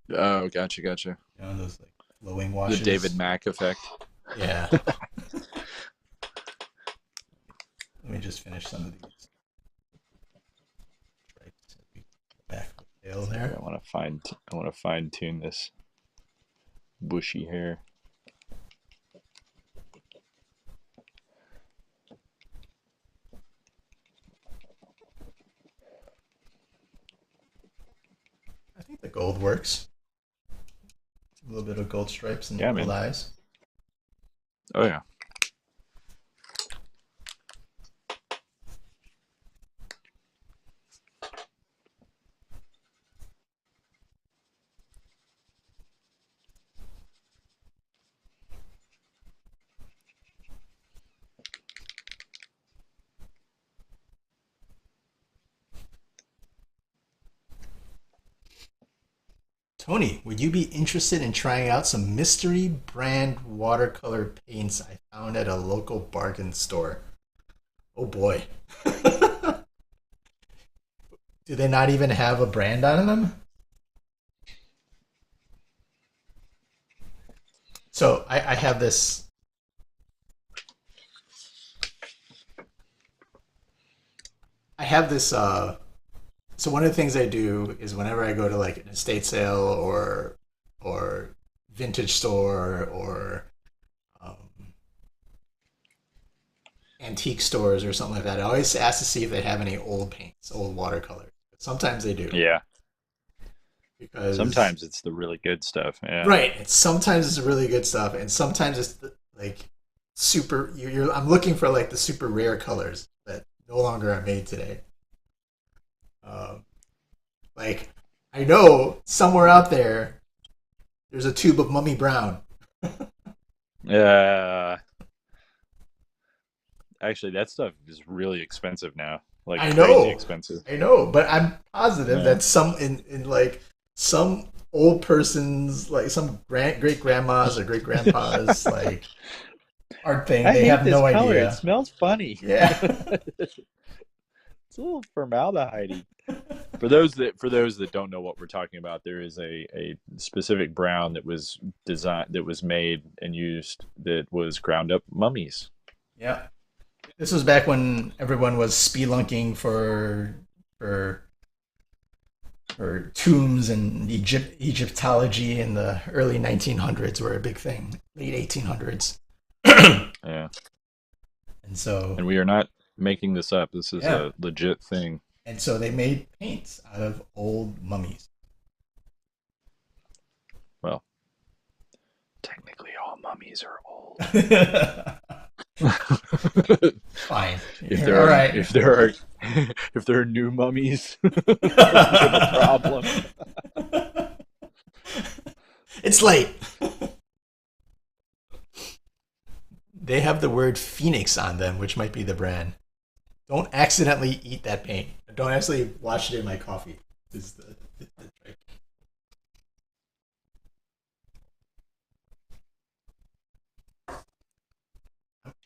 Oh, gotcha. Those like flowing The David washes. Mack effect. Yeah. Let me just finish some of these. Right. Back of the tail Sorry, there. I want to fine tune this bushy hair. I think the gold works. A little bit of gold stripes and Yeah, gold man. eyes. Oh yeah. Tony, would you be interested in trying out some mystery brand watercolor paints I found at a local bargain store? Oh boy. Do they not even have a brand on them? So I have this. I have this. So one of the things I do is whenever I go to like an estate sale or vintage store or um, antique stores or something like that, I always ask to see if they have any old paints, old watercolors. Sometimes they do Yeah. because Sometimes it's the really good stuff. Yeah. right. Sometimes it's really good stuff, and sometimes it's like super. I'm looking for like the super rare colors that no longer are made today. Um, like I know somewhere out there, there's a tube of Mummy Brown. Uh, Actually, that stuff is really expensive now. Like I crazy know, expensive. I know, but I'm positive Yeah. that some in like some old person's, like some great grandmas or great grandpas, like art thing. I They hate have this no color. It idea. smells funny. Yeah. It's a little formaldehyde. For those that don't know what we're talking about, there is a specific brown that was designed that was made and used that was ground up mummies. Yeah. This was back when everyone was spelunking for for tombs, and Egyptology in the early 1900s were a big thing, late 1800s. Yeah. And so, And we are not making this up. This is yeah. a legit thing. And so they made paints out of old mummies. Well, technically all mummies are old. Fine. if All there are right. if there are if there are new mummies, we have a problem. It's late. They have the word Phoenix on them, which might be the brand. Don't accidentally eat that paint. Don't accidentally wash it in my coffee. Is the trick.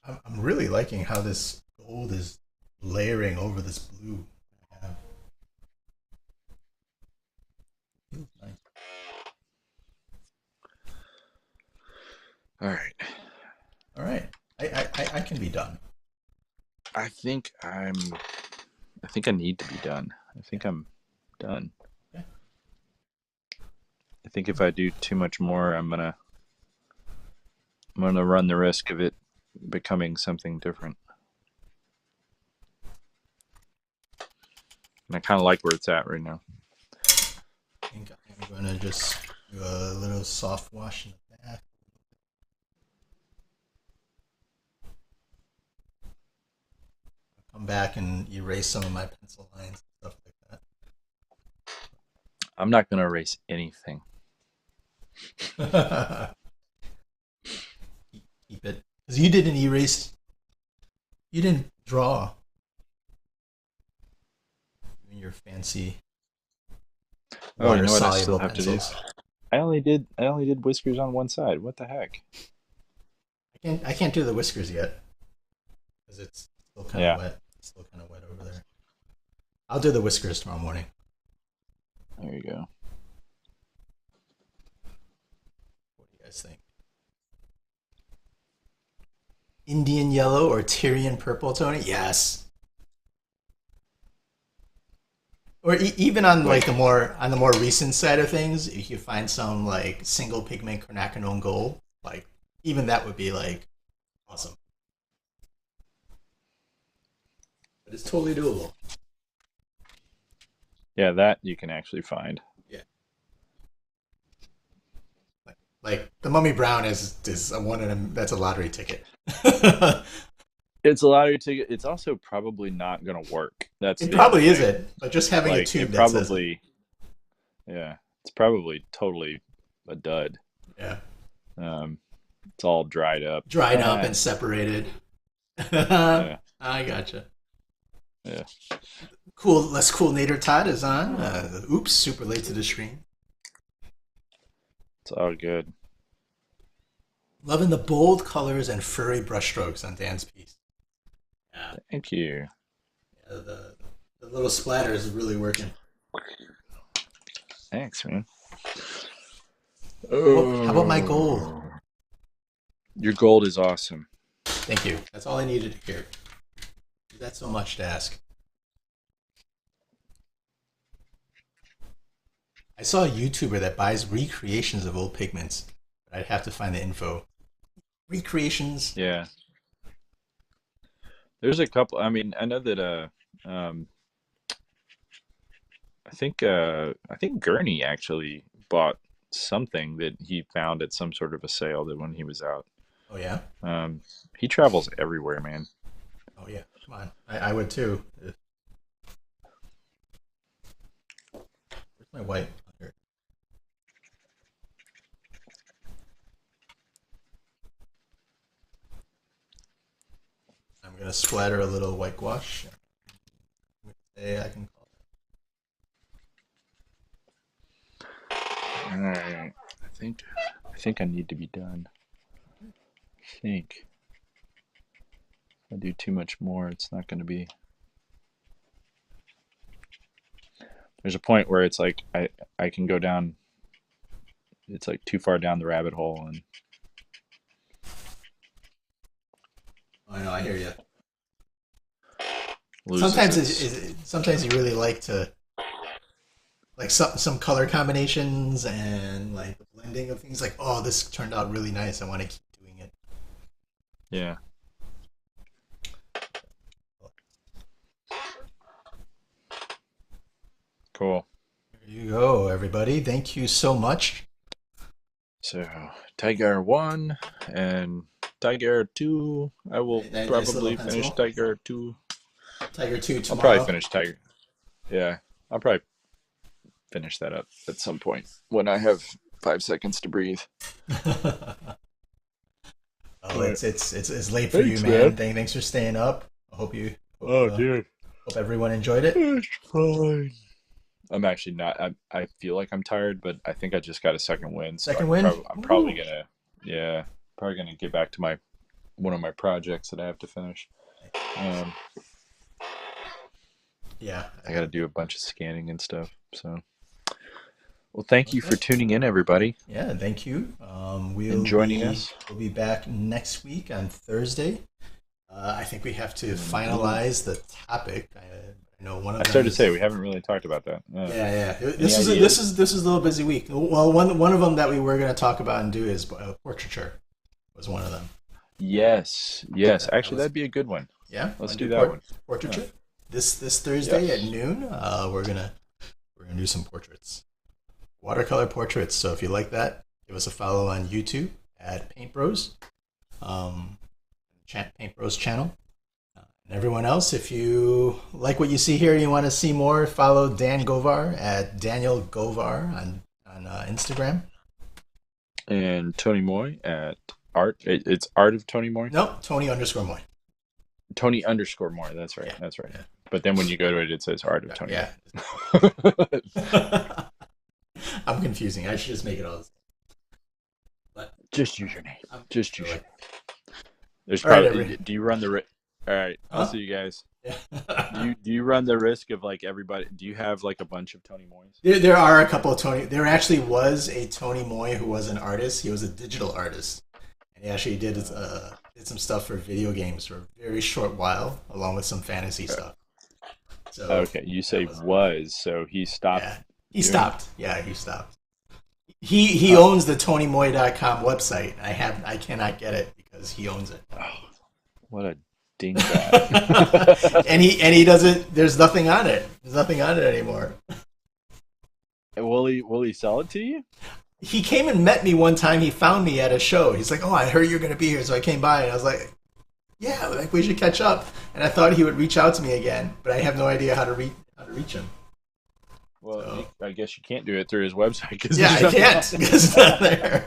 I'm really liking how this gold is layering over this blue. I have. Feels nice. All right. All right. I can be done. I think I need to be done. I think I'm done. Yeah. I think if I do too much more, I'm gonna run the risk of it becoming something different. And I kind of like where it's at right now. I think I'm going to just do a little soft wash in the back. Come back and erase some of my pencil lines and stuff like that. I'm not gonna erase anything. Keep it. Because you didn't erase. You didn't draw. In your fancy Oh, you know what I water-soluble still have pencils. to do? I only did whiskers on one side. What the heck? I can't do the whiskers yet. Because it's still kind of wet. It's still kind of wet over there. I'll do the whiskers tomorrow morning. There you go. What do you guys think? Indian yellow or Tyrian purple, Tony? Yes. Or even on like the more recent side of things, if you find some like single pigment quinacridone gold, like even that would be like awesome. But it's totally doable. Yeah, that you can actually find. Yeah. Like the Mummy Brown is a one in a, that's a lottery ticket. It's a lottery ticket. It's also probably not going to work. That's It the probably other thing. isn't, but just having a Like tube it that says it. probably, yeah, it's probably totally a dud. Yeah, It's all dried up. dried up and separated. Yeah. I gotcha. Yeah. Cool. Less cool. Nader Todd is on. Oops, super late to the stream. It's all good. Loving the bold colors and furry brushstrokes on Dan's piece. Yeah, Thank you. yeah the little splatter is really working. Thanks, man. Oh, how about my gold? Your gold is awesome. Thank you. That's all I needed to hear. That's so much to ask. I saw a YouTuber that buys recreations of old pigments, but I'd have to find the info. Recreations. Yeah. There's a couple. I mean, I know that. I think Gurney actually bought something that he found at some sort of a sale that when he was out. Oh yeah. He travels everywhere, man. Oh yeah. Come on. I would too. Where's my white? Here. I'm gonna splatter a little whitewash. I can call think I think I need to be done. I think if I do too much more, it's not going to be. There's a point where it's like I can go down. It's like too far down the rabbit hole, and I know, I hear you. loses Sometimes you really like to like some color combinations and like the blending of things. Like, oh, this turned out really nice. I want to keep doing it. Yeah. Cool. There you go, everybody. Thank you so much. So Tiger 1 and Tiger 2. I will Nice probably little finish pencil. Tiger 2. Tiger 2 I'll probably tomorrow. finish Tiger. Yeah, I'll probably finish that up at some point when I have 5 seconds to breathe. Oh, it's late for you, Thanks, man. man. Thanks for staying up. I hope Dude. hope everyone enjoyed it. It's fine. I'm actually not. I feel like I'm tired, but I think I just got a second win. So Second win? I'm probably gonna get back to one of my projects that I have to finish. Yeah. I got to do a bunch of scanning and stuff. So, well, thank you for tuning in, everybody. Yeah, thank you. And joining us. We'll be back next week on Thursday. I think we have to finalize the topic. I know one of I them started is, to say we haven't really talked about that. Yeah. This is a little busy week. Well, one of them that we were going to talk about and do is portraiture. Was one of them. Yes. Actually, that'd be a good one. Yeah, let's do that one. Portraiture. Yeah. This Thursday at noon, we're gonna do some portraits, watercolor portraits. So if you like that, give us a follow on YouTube at Paint Bros, Paint Bros channel. And everyone else, if you like what you see here and you want to see more, follow Dan Govar at Daniel Govar on Instagram. And Tony Moy at Art. It's Art of Tony Moy. No, Tony_Moy. Tony_Moy. That's right. Yeah. That's right. Yeah. But then when you go to it says Art of Tony. Yeah. I'm confusing. I should just make it all the same. But just use your name. Just use your name. There's all probably. Right, do you run the? All right. I'll see you guys. Yeah. do you run the risk of like everybody? Do you have like a bunch of Tony Moys? There are a couple of Tony. There actually was a Tony Moy who was an artist. He was a digital artist, and he actually did some stuff for video games for a very short while, along with some fantasy stuff. So okay, you say was, so he stopped. Yeah, he stopped. Yeah, he stopped. He owns the TonyMoy.com website. I cannot get it because he owns it. Oh, what a dingbat! and he doesn't. There's nothing on it. There's nothing on it anymore. Will he sell it to you? He came and met me one time. He found me at a show. He's like, "Oh, I heard you're going to be here," so I came by and I was like, "Yeah, like we should catch up." And I thought he would reach out to me again, but I have no idea how to reach him. Well, so, I guess you can't do it through his website. I can't because it's not there.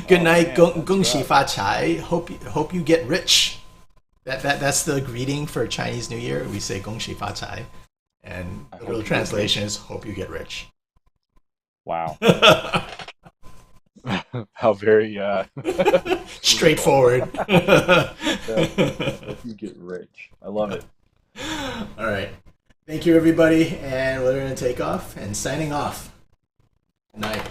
Good night, Gong Xi Fa Chai. Hope you get rich. That's the greeting for Chinese New Year. We say Gong Xi Fa Chai, and the real translation is "Hope you get rich." Wow. How very straightforward. Hope you get rich. I love it. All right. Thank you, everybody, and we're going to take off and signing off. Good night.